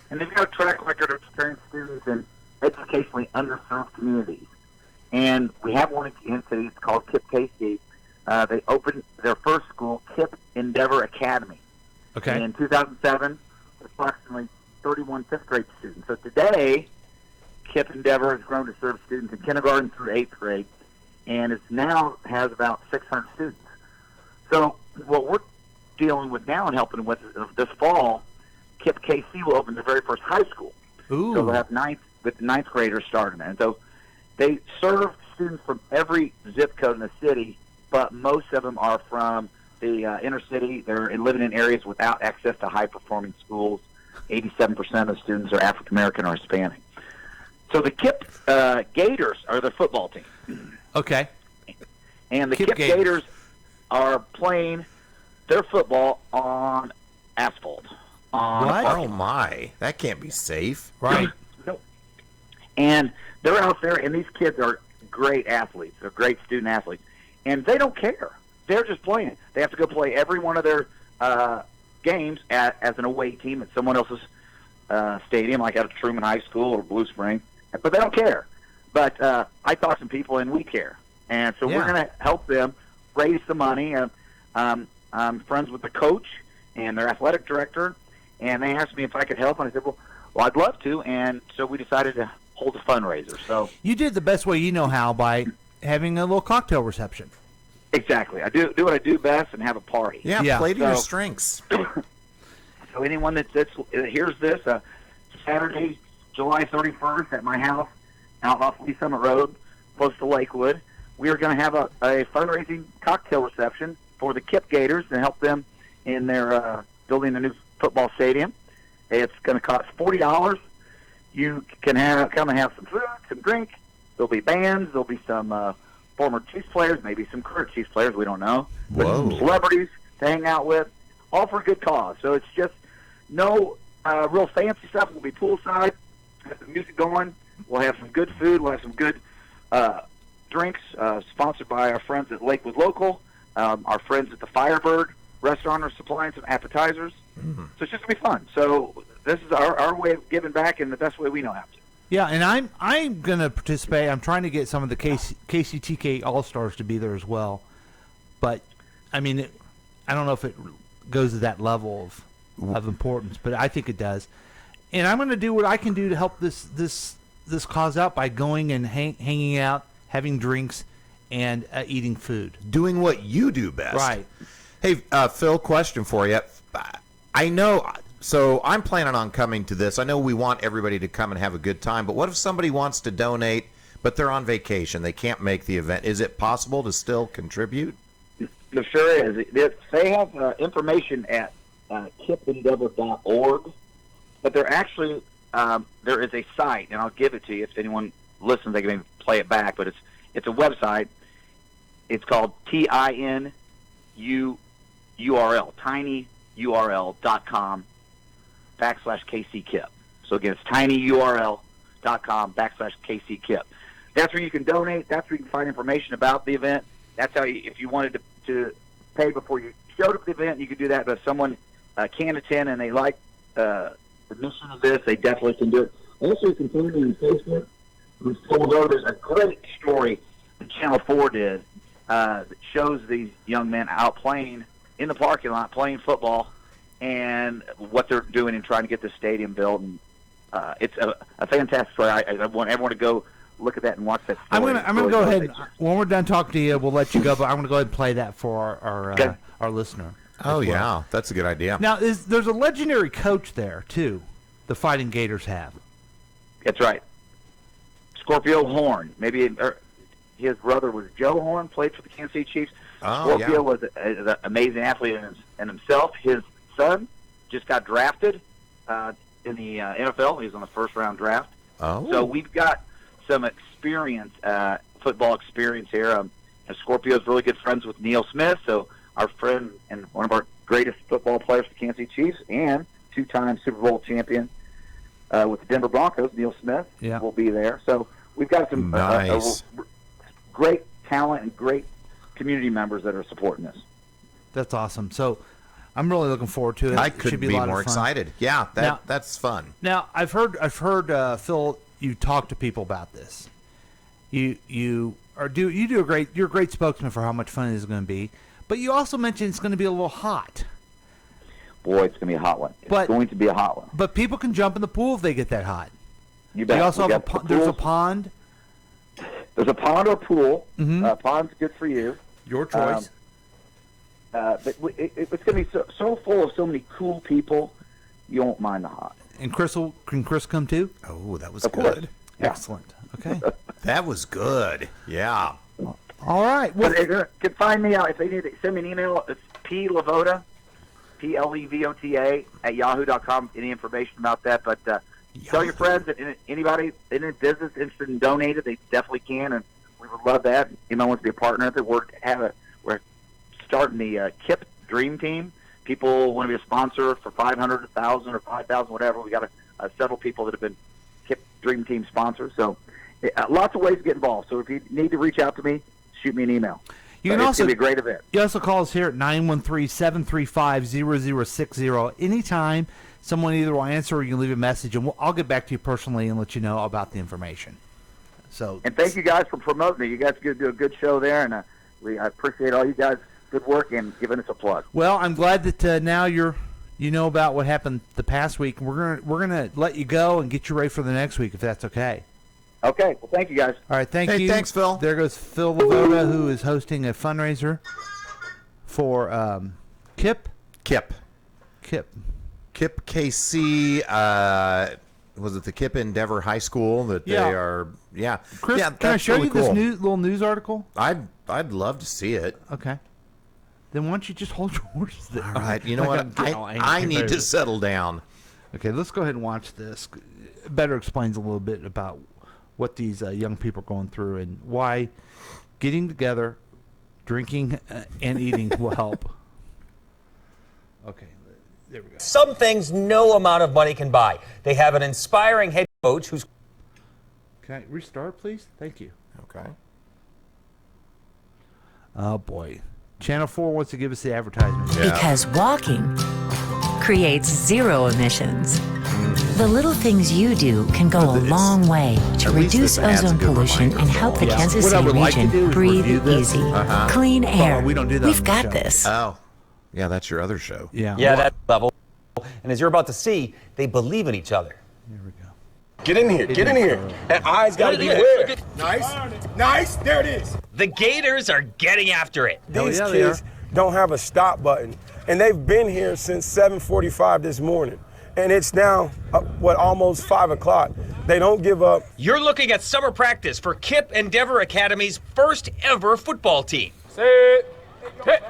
And they've got a track record of preparing students in educationally underserved communities. And we have one in Kansas City. It's called KIPP KC. They opened their first school, KIPP Endeavor Academy. Okay. And in 2007, approximately 31 fifth-grade students. So today, KIPP Endeavor has grown to serve students in kindergarten through 8th grade, and it now has about 600 students. So what we're dealing with now and helping with this fall, KIPP KC will open their very first high school. Ooh. So they'll have ninth graders starting. And so they serve students from every zip code in the city, but most of them are from the inner city. They're living in areas without access to high-performing schools. 87% of the students are African-American or Hispanic. So the KIPP Gators are the football team. Okay. And the KIPP Gators are playing their football on asphalt. What? Oh, my. That can't be safe. Right. No. And they're out there, and these kids are great athletes. They're great student athletes. And they don't care. They're just playing. They have to go play every one of their games as an away team at someone else's stadium, like at a Truman High School or Blue Spring. But they don't care. But I talked to some people, and we care. And so we're going to help them raise the money. I'm friends with the coach and their athletic director, and they asked me if I could help, and I said, well, I'd love to. And so we decided to hold a fundraiser. So you did the best way you know how by having a little cocktail reception. Exactly. I do what I do best and have a party. Yeah. Play to your strengths. So anyone that hears this, Saturday, July 31st at my house out off Lee Summit Road, close to Lakewood, we are going to have a fundraising cocktail reception for the KIPP Gators to help them in their building a new football stadium. It's going to cost $40. You can come and have some food, some drink. There'll be bands. There'll be some former Chiefs players, maybe some current Chiefs players. We don't know. But some celebrities to hang out with, all for a good cause. So it's just no real fancy stuff. We'll be poolside, have the music going. We'll have some good food. We'll have some good drinks, sponsored by our friends at Lakewood Local. Our friends at the Firebird Restaurant are supplying some appetizers. So it's just going to be fun. So this is our way of giving back in the best way we know how to. Yeah, and I'm going to participate. I'm trying to get some of the KCTK All-Stars to be there as well. But, I mean, I don't know if it goes to that level of importance, but I think it does. And I'm going to do what I can do to help this cause out by going and hanging out, having drinks, and eating food. Doing what you do best. Right. Hey, Phil, question for you. I know, so I'm planning on coming to this. I know we want everybody to come and have a good time, but what if somebody wants to donate, but they're on vacation? They can't make the event. Is it possible to still contribute? There sure is. They have information at kippendeavor.org, but they're actually, there is a site, and I'll give it to you. If anyone listens, they can maybe play it back, but it's a website. It's called TINURL, tinyurl.com/KCKIPP. So again, it's tinyurl.com/KCKIPP. That's where you can donate. That's where you can find information about the event. That's how if you wanted to pay before you showed up at the event, you could do that. But if someone can attend and they like the mission of this, they definitely can do it. Also, you can find me on Facebook. There's a great story that Channel 4 did that shows these young men out playing in the parking lot, playing football, and what they're doing and trying to get the stadium built. And it's a fantastic story. I want everyone to go look at that and watch that story. I'm going to go ahead. When we're done talking to you, we'll let you go, but I'm going to go ahead and play that for our listener. Oh, yeah. That's a good idea. Now, there's a legendary coach there, too, the Fighting Gators have. That's right. Scorpio Horn. Maybe his brother was Joe Horn, played for the Kansas City Chiefs. Scorpio was an amazing athlete in himself. His son just got drafted in the NFL. He was on the first-round draft. Oh. So we've got some football experience here. Scorpio's really good friends with Neil Smith, so our friend and one of our greatest football players for the Kansas City Chiefs and two-time Super Bowl champion with the Denver Broncos, Neil Smith, will be there. So we've got some great talent and great community members that are supporting this. That's awesome. So I'm really looking forward to it. I couldn't be more excited. Yeah, that's fun. Now I've heard Phil, you talk to people about this. You're a great spokesman for how much fun it is going to be, but you also mentioned it's going to be a little hot. Boy, it's going to be a hot one. It's going to be a hot one. But people can jump in the pool if they get that hot. You bet. You also have there's a pond. There's a pond or pool. Pond's good for you. Your choice. But it's going to be so full of so many cool people, you won't mind the hot. And can Chris come too? Oh, that was of good. Course. Yeah. Excellent. Okay. That was good. Yeah. All right. Well, but they can find me out if they need to send me an email. It's P LeVota, PLEVOTA @yahoo.com. Any information about that? But tell your friends that anybody in a business interested in donating, they definitely can, and we would love that. Anyone wants to be a partner with it? We're starting the KIPP Dream Team. People want to be a sponsor for $500, $1,000, or $5,000, whatever. We got several people that have been KIPP Dream Team sponsors. So lots of ways to get involved. So if you need to reach out to me, shoot me an email. You can also it's going to be a great event. You also call us here at 913-735-0060. Anytime, someone either will answer or you can leave a message, and I'll get back to you personally and let you know about the information. So, and thank you guys for promoting me. You guys do a good show there, and I appreciate all you guys' good work and giving us a plug. Well, I'm glad that now you know about what happened the past week. We're gonna let you go and get you ready for the next week, if that's okay. Okay. Well, thank you guys. All right, thank Hey, you. thanks, Phil. There goes Phil LeVota, who is hosting a fundraiser for KIPP. KIPP KC. Was it the KIPP Endeavor High School that they are? Yeah. Chris, yeah, can I show really you cool. this little news article? I'd love to see it. Okay. Then why don't you just hold your horses there? All right. You know what? I need to settle down. Okay, let's go ahead and watch this. It better explains a little bit about what these young people are going through and why getting together, drinking, and eating will help. Okay, there we go. Some things no amount of money can buy. They have an inspiring head coach who's... Can I restart, please? Thank you. Okay. Oh, boy. Channel 4 wants to give us the advertisement. Yeah. Because walking creates zero emissions. The little things you do can go a long way to reduce ozone pollution and help the Kansas City region breathe easy. Clean air. We don't do that. We've got this. Oh. Yeah, that's your other show. Yeah. Yeah, that level. And as you're about to see, they believe in each other. Here we go. Get in here. Get in here. And eyes got to be where? Nice. There it is. The Gators are getting after it. These kids don't have a stop button. And they've been here since 7:45 this morning. And it's now, almost 5 o'clock. They don't give up. You're looking at summer practice for KIPP Endeavor Academy's first ever football team. Sit. Hit.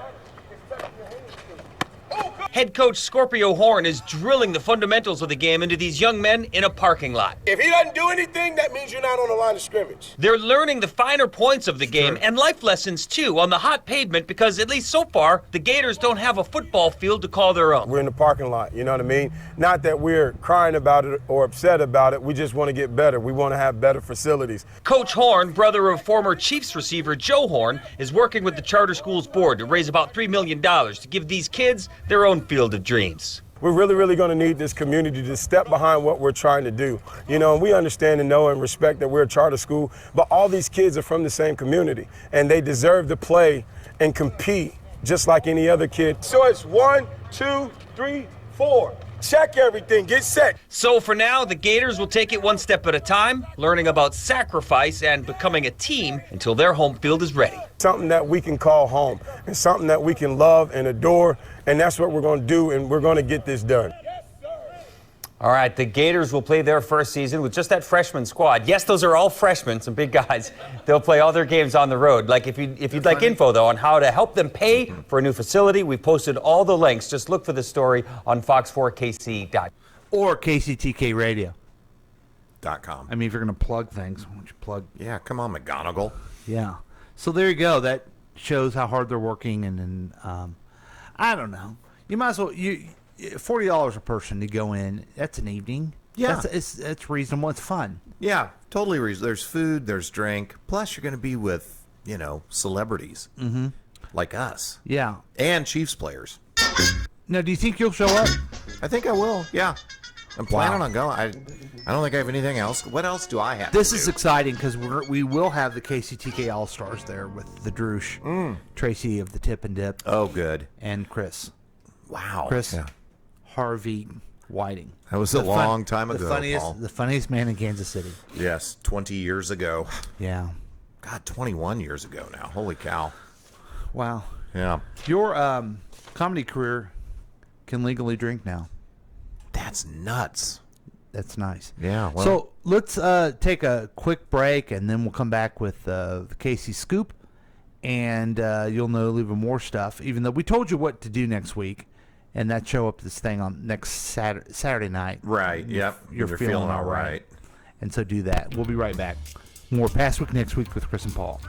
Head coach Scorpio Horn is drilling the fundamentals of the game into these young men in a parking lot. If he doesn't do anything, that means you're not on the line of scrimmage. They're learning the finer points of the game and life lessons, too, on the hot pavement because, at least so far, the Gators don't have a football field to call their own. We're in the parking lot, you know what I mean? Not that we're crying about it or upset about it. We just want to get better. We want to have better facilities. Coach Horn, brother of former Chiefs receiver Joe Horn, is working with the Charter Schools Board to raise about $3 million to give these kids their own field of dreams. We're really going to need this community to step behind what we're trying to do. You know, we understand and know and respect that we're a charter school, but all these kids are from the same community, and they deserve to play and compete just like any other kid. So it's 1, 2, 3, 4. Check everything, get set. So for now, the Gators will take it one step at a time, learning about sacrifice and becoming a team until their home field is ready. Something that we can call home and something that we can love and adore, and that's what we're going to do, and we're going to get this done. All right, the Gators will play their first season with just that freshman squad. Yes, those are all freshmen, some big guys. They'll play all their games on the road. Like if you'd like info, though, on how to help them pay for a new facility, we've posted all the links. Just look for the story on fox4kc.com. Or KCTKradio.com. I mean, if you're going to plug things, why don't you plug? Yeah, come on, McGonigal. Yeah. So there you go. That shows how hard they're working. And then, I don't know. You might as well... $40 a person to go in. That's an evening. Yeah. It's reasonable. It's fun. Yeah, totally reasonable. There's food, there's drink. Plus, you're going to be with, celebrities like us. Yeah. And Chiefs players. Now, do you think you'll show up? I think I will, yeah. I'm planning on going. I don't think I have anything else. What else do I have This to is do? exciting because we will have the KCTK All-Stars there with the Droosh, Tracy of the Tip and Dip. Oh, good. And Chris. Wow. Chris Yeah. Harvey Whiting. That was a long time ago, Paul. The funniest man in Kansas City. Yes, 20 years ago. Yeah. God, 21 years ago now. Holy cow. Wow. Yeah. Your comedy career can legally drink now. That's nuts. That's nice. Yeah. Well, So let's take a quick break, and then we'll come back with the Casey Scoop, and you'll know even more stuff, even though we told you what to do next week. And that show up this thing on next Saturday night. Right. Yep. You're feeling all right. And so do that. We'll be right back. More Past Week Next Week with Chris and Paul.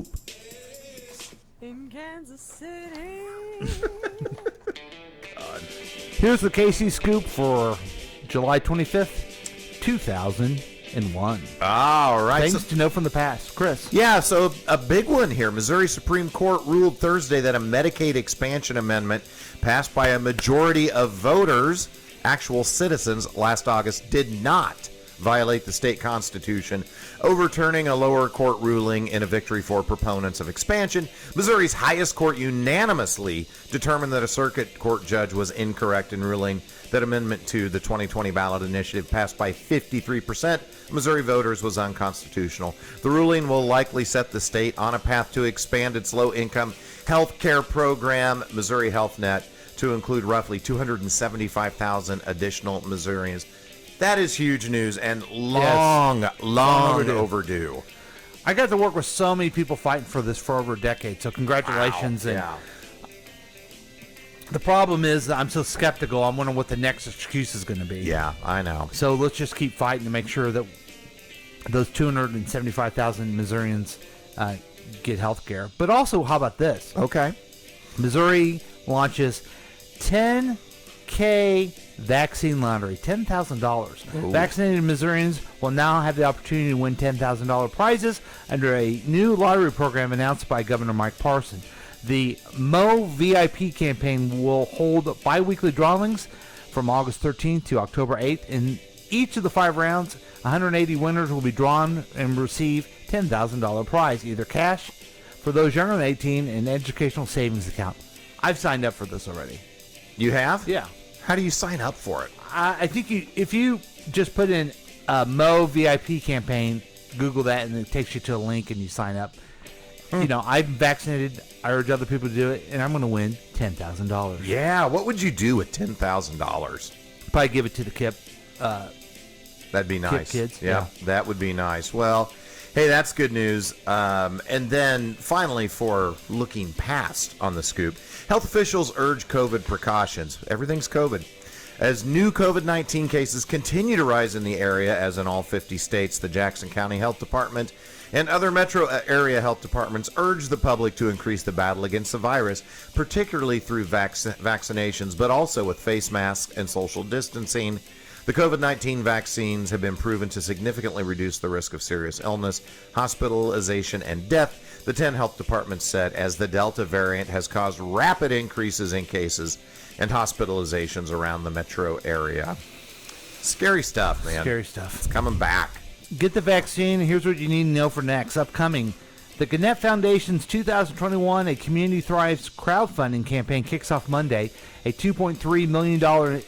scoop. In Kansas City. Here's the KC Scoop for July 25th, 2001. All right. Things to know from the past. Chris. Yeah, so a big one here. Missouri Supreme Court ruled Thursday that a Medicaid expansion amendment passed by a majority of voters, actual citizens, last August did not violate the state constitution, overturning a lower court ruling in a victory for proponents of expansion. Missouri's highest court unanimously determined that a circuit court judge was incorrect in ruling that Amendment 2, the 2020 ballot initiative, passed by 53% Missouri voters, was unconstitutional. The ruling will likely set the state on a path to expand its low-income health care program, Missouri Health Net, to include roughly 275,000 additional Missourians. That is huge news and long overdue. I got to work with so many people fighting for this for over a decade, so congratulations. Wow. The problem is that I'm so skeptical. I'm wondering what the next excuse is going to be. Yeah, I know. So let's just keep fighting to make sure that those 275,000 Missourians get health care. But also, how about this? Okay. Missouri launches 10K vaccine lottery, $10,000. Vaccinated Missourians will now have the opportunity to win $10,000 prizes under a new lottery program announced by Governor Mike Parson. The Mo VIP campaign will hold bi-weekly drawings from August 13th to October 8th. In each of the 5 rounds, 180 winners will be drawn and receive $10,000 prize, either cash for those younger than 18 and an educational savings account. I've signed up for this already. You have? Yeah. How do you sign up for it? I think if you just put in Mo VIP campaign, Google that, and it takes you to a link and you sign up. You know, I'm vaccinated. I urge other people to do it, and I'm going to win $10,000. Yeah. What would you do with $10,000? Probably give it to the KIPP. That'd be nice. KIPP kids. Yeah, that would be nice. Well, hey, that's good news. And then finally, for looking past on the scoop, health officials urge COVID precautions. Everything's COVID. As new COVID-19 cases continue to rise in the area, as in all 50 states, the Jackson County Health Department and other metro area health departments urge the public to increase the battle against the virus, particularly through vaccinations, but also with face masks and social distancing. The COVID-19 vaccines have been proven to significantly reduce the risk of serious illness, hospitalization, and death, the 10 health departments said, as the Delta variant has caused rapid increases in cases and hospitalizations around the metro area. Scary stuff, man. Scary stuff. It's coming back. Get the vaccine. Here's what you need to know for next. Upcoming, the Gannett Foundation's 2021 A Community Thrives crowdfunding campaign kicks off Monday. A $2.3 million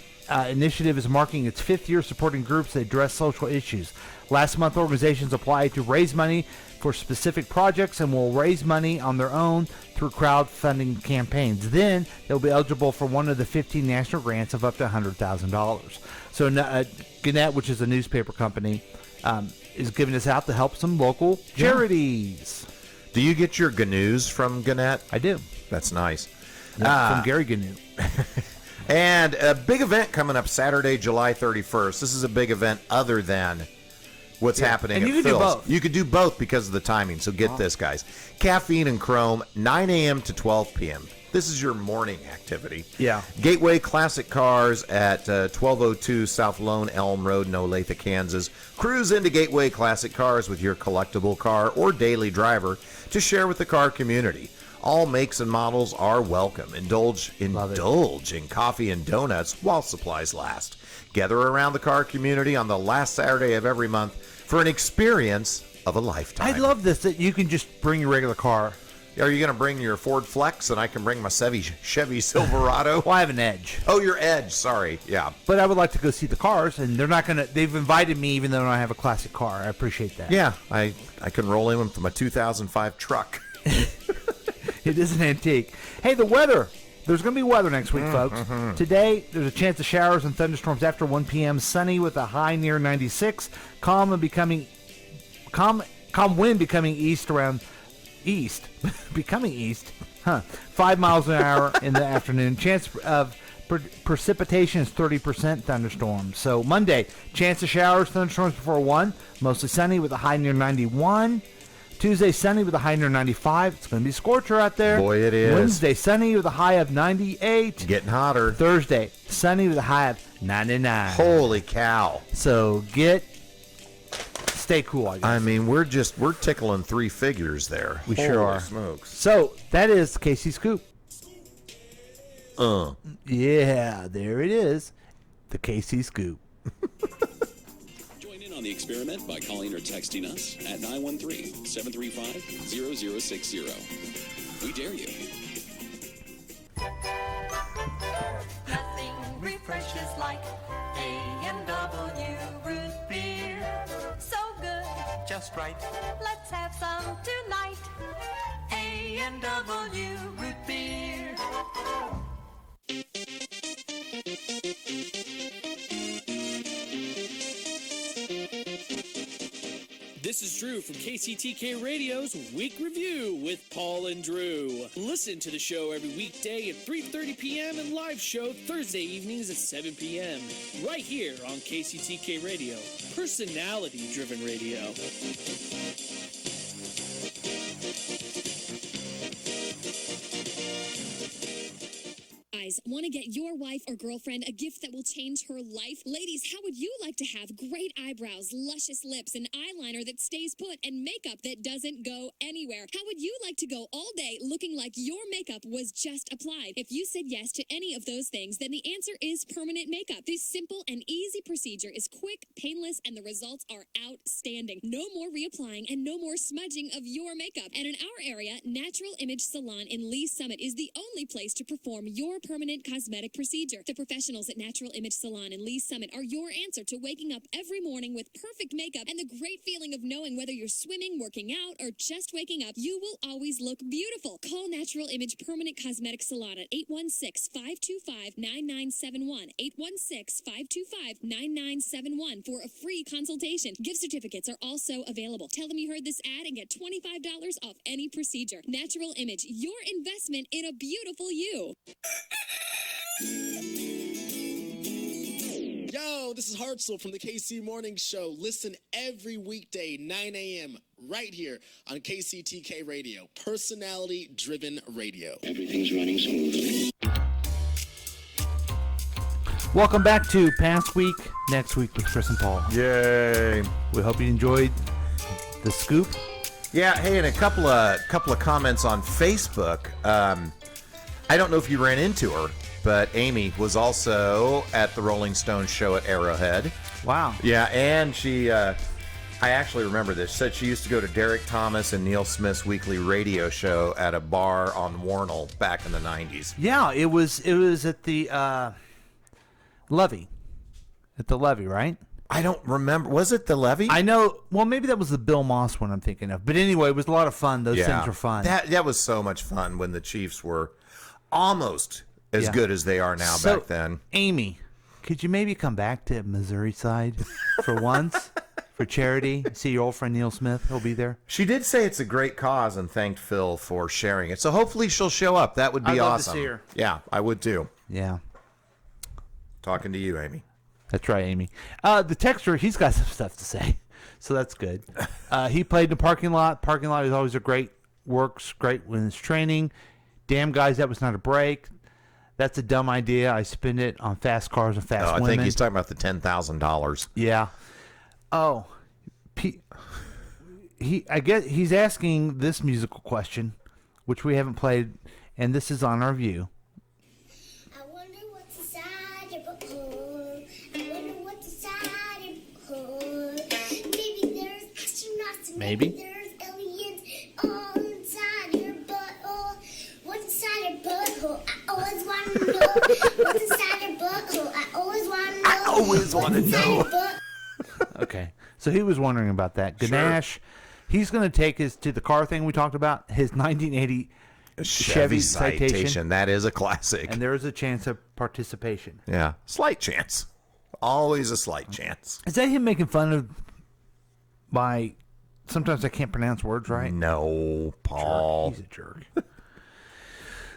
initiative is marking its 5th year supporting groups that address social issues. Last month, organizations applied to raise money for specific projects and will raise money on their own through crowdfunding campaigns. Then they'll be eligible for one of the 15 national grants of up to $100,000. So Gannett, which is a newspaper company, is giving this out to help some local charities. Do you get your GNUs from Gannett? I do. That's nice. From Gary GNU. And a big event coming up Saturday, July 31st. This is a big event other than what's happening and at you can Phil's. do both. You could do both because of the timing. So get this, guys. Caffeine and Chrome, 9 a.m. to 12 p.m. This is your morning activity. Yeah. Gateway Classic Cars at 1202 South Lone Elm Road in Olathe, Kansas. Cruise into Gateway Classic Cars with your collectible car or daily driver to share with the car community. All makes and models are welcome. Indulge in coffee and donuts while supplies last. Gather around the car community on the last Saturday of every month for an experience of a lifetime. I love this, that you can just bring your regular car. Are you going to bring your Ford Flex and I can bring my Chevy Silverado? Well, I have an Edge. Oh, your Edge. Sorry. Yeah. But I would like to go see the cars, and they're not going to. They've invited me even though I don't have a classic car. I appreciate that. Yeah. I can roll in with my 2005 truck. It is an antique. Hey, the weather. There's going to be weather next week, folks. Today, there's a chance of showers and thunderstorms after 1 p.m. Sunny with a high near 96. Calm wind becoming east around east. Becoming east. 5 miles an hour in the afternoon. Chance of precipitation is 30%. Thunderstorms. So Monday, chance of showers, thunderstorms before 1. Mostly sunny with a high near 91. Tuesday, sunny with a high near 95. It's going to be a scorcher out there. Boy, it is. Wednesday, sunny with a high of 98. Getting hotter. Thursday, sunny with a high of 99. Holy cow. So stay cool, I guess. I mean, we're tickling three figures there. We sure are. Smokes. So that is the KC Scoop. Yeah, there it is. The KC Scoop. Join in on the experiment by calling or texting us at 913-735-0060. We dare you. Nothing refreshes like A&W root beer. So good, just right. let's have some tonight. A&W root beer. This is Drew from KCTK Radio's Week Review with Paul and Drew. Listen to the show every weekday at 3:30 p.m. and live show Thursday evenings at 7 p.m. right here on KCTK Radio, personality-driven radio. Want to get your wife or girlfriend a gift that will change her life? Ladies, how would you like to have great eyebrows, luscious lips, an eyeliner that stays put, and makeup that doesn't go anywhere? How would you like to go all day looking like your makeup was just applied? If you said yes to any of those things, then the answer is permanent makeup. This simple and easy procedure is quick, painless, and the results are outstanding. No more reapplying and no more smudging of your makeup. And in our area, Natural Image Salon in Lee Summit is the only place to perform your permanent cosmetic procedure. The professionals at Natural Image Salon in Lee Summit are your answer to waking up every morning with perfect makeup and the great feeling of knowing whether you're swimming, working out, or just waking up, you will always look beautiful. Call Natural Image Permanent Cosmetic Salon at 816-525-9971. 816-525-9971 for a free consultation. Gift certificates are also available. Tell them you heard this ad and get $25 off any procedure. Natural Image, your investment in a beautiful you. Yo, this is Hartzell from the KC Morning Show. Listen every weekday, 9 a.m., right here on KCTK Radio, personality-driven radio. Everything's running smoothly. Welcome back to Past Week, Next Week with Chris and Paul. Yay. We hope you enjoyed the scoop. Yeah, hey, and a couple of comments on Facebook. I don't know if you ran into her, but Amy was also at the Rolling Stones show at Arrowhead. Wow. Yeah, and she, I actually remember this, said she used to go to Derek Thomas and Neil Smith's weekly radio show at a bar on Warnell back in the 90s. Yeah, it was at the Levee. At the Levee, right? I don't remember. Was it the Levee? I know. Well, maybe that was the Bill Moss one I'm thinking of. But anyway, it was a lot of fun. Those things were fun. That was so much fun when the Chiefs were almost as good as they are now back then. Amy, could you maybe come back to Missouri side for once for charity? See your old friend Neil Smith. He'll be there. She did say it's a great cause and thanked Phil for sharing it. So hopefully she'll show up. That would be I'd love awesome. to see her. Yeah, I would too. Yeah. Talking to you, Amy. That's right, Amy. The texter, he's got some stuff to say, so that's good. He played in the parking lot. Parking lot is always works great when it's training. Damn, guys, that was not a break. That's a dumb idea. I spend it on fast cars and fast women. I think he's talking about the $10,000. Yeah. Oh, I guess he's asking this musical question, which we haven't played, and this is on our view. I wonder what's inside your butthole. I wonder what's inside your butthole. Maybe there's astronauts and maybe there's aliens all inside your butthole. What's inside your butthole? I always want to know. What's inside your butthole? I always want to know. I always want to know. Okay, so he was wondering about that. Ganesh, he's going to take his to the car thing we talked about. His 1980 Chevy Citation. That is a classic, and there is a chance of participation. Yeah, slight chance. Always a slight chance. Is that him making fun of my? Sometimes I can't pronounce words right. No, Paul. He's a jerk.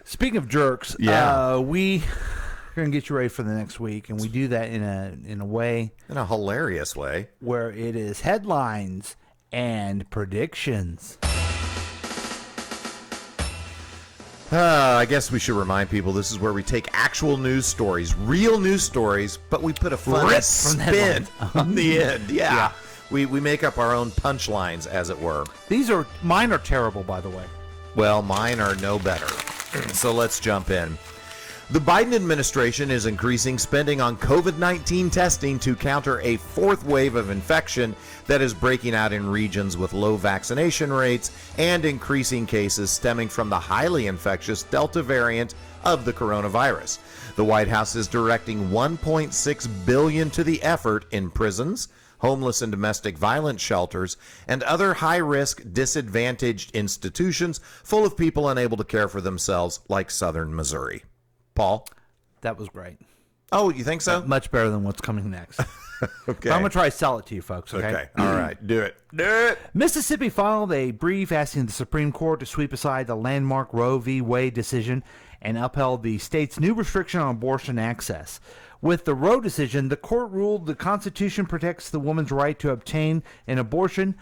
Speaking of jerks, we are going to get you ready for the next week, and we do that in a way, in a hilarious way, where it is headlines and predictions. I guess we should remind people this is where we take actual news stories, real news stories, but we put a fun spin on the end. Yeah. We make up our own punchlines, as it were. Mine are terrible, by the way. Well, mine are no better. So let's jump in. The Biden administration is increasing spending on COVID-19 testing to counter a fourth wave of infection that is breaking out in regions with low vaccination rates and increasing cases stemming from the highly infectious Delta variant of the coronavirus. The White House is directing $1.6 billion to the effort in prisons, homeless and domestic violence shelters, and other high-risk, disadvantaged institutions full of people unable to care for themselves, like Southern Missouri. Paul? That was great. Oh, you think so? Much better than what's coming next. Okay. But I'm going to try to sell it to you folks, okay? Okay. All right. Do it. Do it. Mississippi filed a brief asking the Supreme Court to sweep aside the landmark Roe v. Wade decision and upheld the state's new restriction on abortion access. With the Roe decision, the court ruled the Constitution protects the woman's right to obtain an abortion.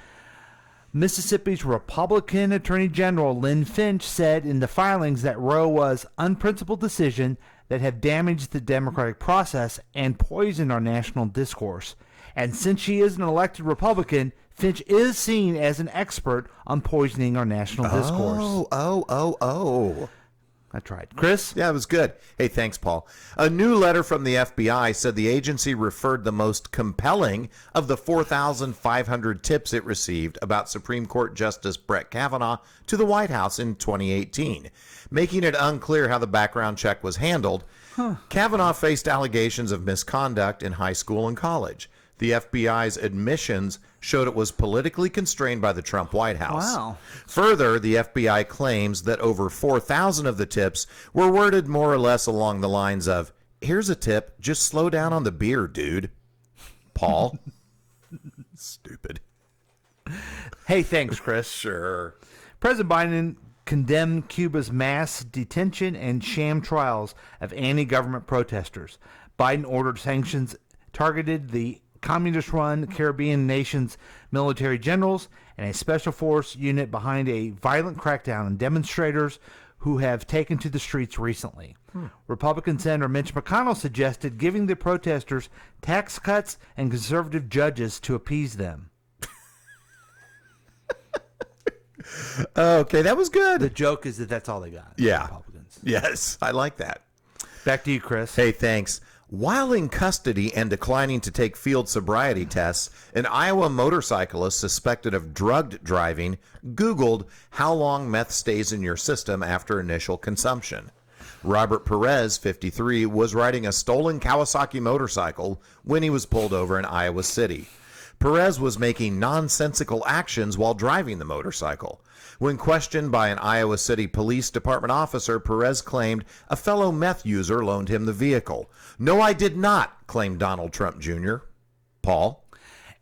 Mississippi's Republican Attorney General Lynn Finch said in the filings that Roe was an unprincipled decision that have damaged the democratic process and poisoned our national discourse. And since she is an elected Republican, Finch is seen as an expert on poisoning our national discourse. Oh. I tried. Chris? Yeah, it was good. Hey, thanks, Paul. A new letter from the FBI said the agency referred the most compelling of the 4,500 tips it received about Supreme Court Justice Brett Kavanaugh to the White House in 2018, making it unclear how the background check was handled. Kavanaugh faced allegations of misconduct in high school and college. The FBI's admissions showed it was politically constrained by the Trump White House. Wow. Further, the FBI claims that over 4,000 of the tips were worded more or less along the lines of, "Here's a tip, just slow down on the beer, dude." Paul? Stupid. Hey, thanks, Chris. Sure. President Biden condemned Cuba's mass detention and sham trials of anti-government protesters. Biden ordered sanctions targeted the communist-run Caribbean nation's military generals and a special force unit behind a violent crackdown on demonstrators who have taken to the streets recently. Republican Senator Mitch McConnell suggested giving the protesters tax cuts and conservative judges to appease them. Okay, that was good. The joke is that that's all they got. Yeah. Republicans. Yes, I like that. Back to you, Chris. Hey, thanks. While in custody and declining to take field sobriety tests, an Iowa motorcyclist suspected of drugged driving Googled how long meth stays in your system after initial consumption. Robert Perez, 53, was riding a stolen Kawasaki motorcycle when he was pulled over in Iowa City. Perez was making nonsensical actions while driving the motorcycle. When questioned by an Iowa City Police Department officer, Perez claimed a fellow meth user loaned him the vehicle. "No, I did not," claimed Donald Trump Jr. Paul?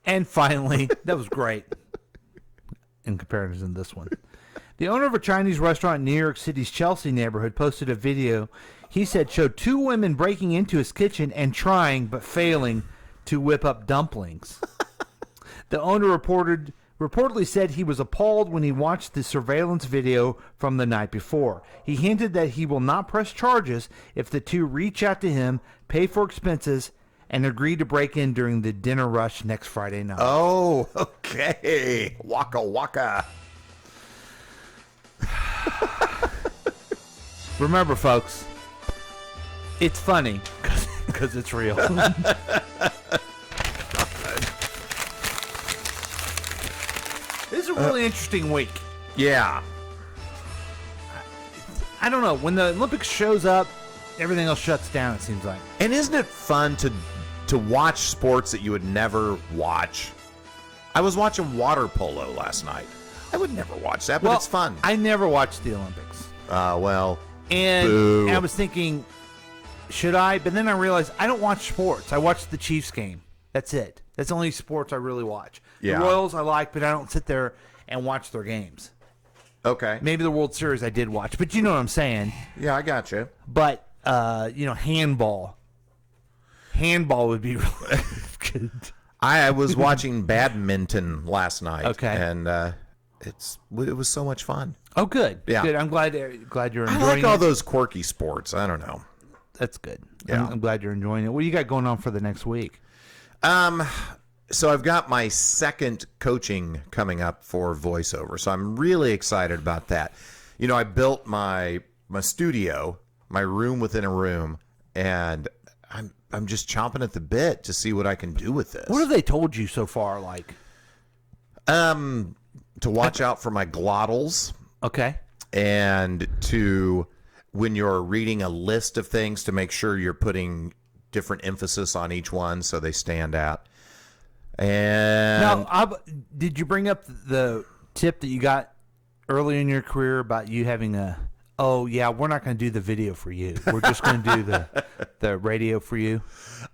And finally, that was great in comparison to this one. The owner of a Chinese restaurant in New York City's Chelsea neighborhood posted a video he said showed two women breaking into his kitchen and trying, but failing, to whip up dumplings. The owner reportedly said he was appalled when he watched the surveillance video from the night before. He hinted that he will not press charges if the two reach out to him, pay for expenses, and agree to break in during the dinner rush next Friday night. Oh, okay. Waka waka. Remember, folks, it's funny because it's real. This is a really interesting week. Yeah. I don't know. When the Olympics shows up, everything else shuts down, it seems like. And isn't it fun to watch sports that you would never watch? I was watching water polo last night. I would never watch that, but it's fun. I never watched the Olympics. Well, and boo. I was thinking, should I? But then I realized I don't watch sports. I watch the Chiefs game. That's it. That's the only sports I really watch. Yeah. The Royals I like, but I don't sit there and watch their games. Okay. Maybe the World Series I did watch, but you know what I'm saying. Yeah, I got you. But, handball. Handball would be really good. I was watching badminton last night. Okay. And it was so much fun. Oh, good. Yeah. Good. I'm glad you're enjoying I like it. all those quirky sports. I don't know. That's good. Yeah. I'm glad you're enjoying it. What do you got going on for the next week? So I've got my second coaching coming up for voiceover. So I'm really excited about that. You know, I built my studio, my room within a room, and I'm just chomping at the bit to see what I can do with this. What have they told you so far? Like, to watch out for my glottals. Okay. And to, when you're reading a list of things, to make sure you're putting different emphasis on each one so they stand out. And now, did you bring up the tip that you got early in your career about you having we're not going to do the video for you. We're just going to do the radio for you?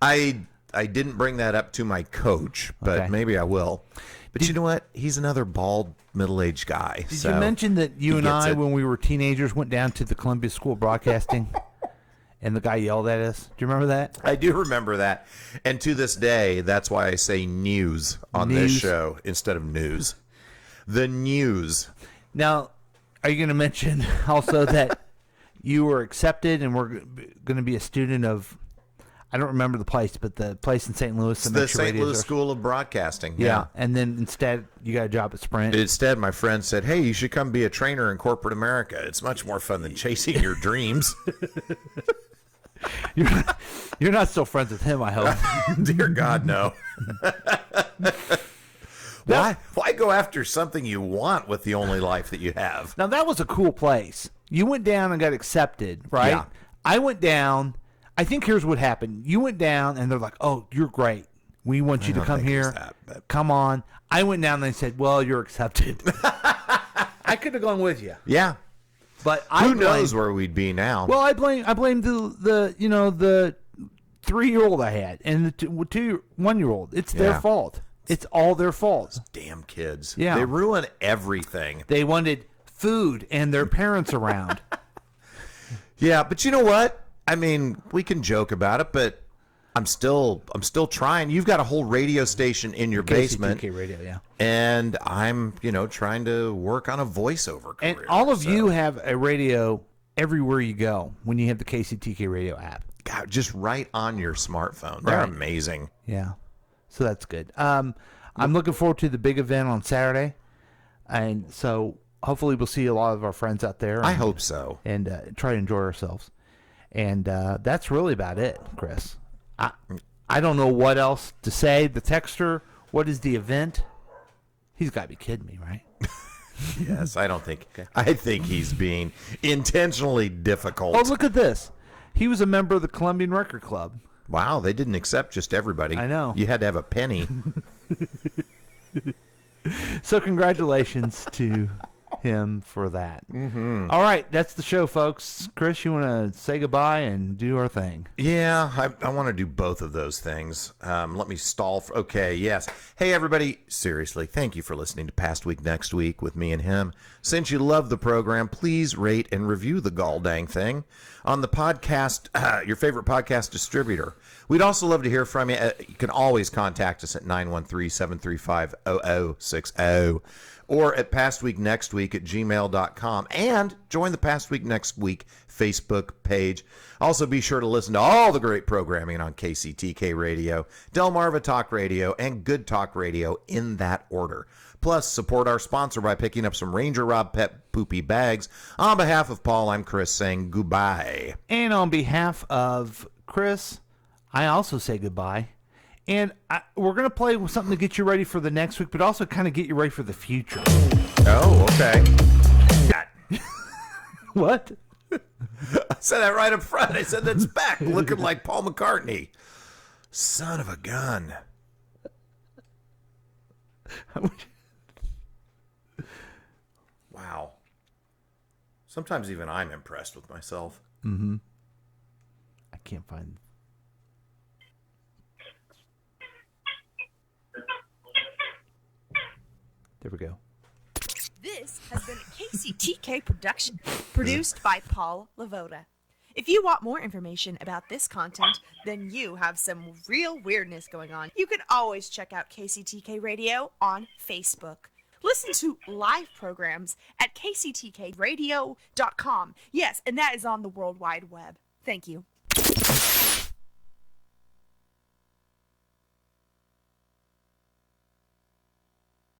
I didn't bring that up to my coach, but maybe I will. But you know what? He's another bald, middle-aged guy. Did you mention that you and I, when we were teenagers, went down to the Columbia School of Broadcasting and the guy yelled at us? Do you remember that? I do remember that. And to this day, that's why I say news on this show instead of news. The news. Now, are you going to mention also that you were accepted and we're going to be a student of, I don't remember the place, but the place in St. Louis. It's the St. Louis School of Broadcasting. Yeah. And then instead, you got a job at Sprint. Instead, my friend said, hey, you should come be a trainer in corporate America. It's much more fun than chasing your dreams. You're not still friends with him, I hope. Dear God, no. Why go after something you want with the only life that you have? Now, that was a cool place. You went down and got accepted, right? Yeah. I went down. I think here's what happened. You went down, and they're like, oh, you're great. We want you to come here. Come on. I went down, and they said, well, you're accepted. I could have gone with you. Yeah. But who knows where we'd be now? Well, I blame the 3-year-old I had and the 1-year-old. It's their fault. It's all their fault. Damn kids. Yeah. They ruin everything. They wanted food and their parents around. Yeah, but you know what? I mean, we can joke about it, but I'm still trying. You've got a whole radio station in your basement. KCTK radio, yeah. And I'm, trying to work on a voiceover career. And all of you have a radio everywhere you go when you have the KCTK radio app. God, just right on your smartphone. They're amazing. Yeah. So that's good. I'm looking forward to the big event on Saturday. And so hopefully we'll see a lot of our friends out there. I hope so. And try to enjoy ourselves. And that's really about it, Chris. I don't know what else to say. The texter, what is the event? He's got to be kidding me, right? Yes, I don't think. Okay. I think he's being intentionally difficult. Oh, look at this. He was a member of the Columbian Record Club. Wow, they didn't accept just everybody. I know. You had to have a penny. So congratulations to him for that. Mm-hmm. All right, that's the show, folks. Chris, you want to say goodbye and do our thing? Yeah, I want to do both of those things. Let me stall. Okay, yes. Hey, everybody, seriously, thank you for listening to Past Week, Next Week with me and him. Since you love the program, please rate and review the gall dang thing on the podcast, your favorite podcast distributor. We'd also love to hear from you. You can always contact us at 913-735-0060. Or at pastweeknextweek@gmail.com, and join the Past Week Next Week Facebook page. Also, be sure to listen to all the great programming on KCTK Radio, Delmarva Talk Radio, and Good Talk Radio in that order. Plus, support our sponsor by picking up some Ranger Rob Pet Poopy Bags. On behalf of Paul, I'm Chris saying goodbye. And on behalf of Chris, I also say goodbye. And we're going to play with something to get you ready for the next week, but also kind of get you ready for the future. Oh, okay. What? I said that right up front. I said that's back, looking like Paul McCartney. Son of a gun. Wow. Sometimes even I'm impressed with myself. Mm-hmm. I can't find... There we go. This has been a KCTK production, produced by Paul LeVota. If you want more information about this content, then you have some real weirdness going on. You can always check out KCTK Radio on Facebook. Listen to live programs at kctkradio.com. Yes, and that is on the World Wide Web. Thank you.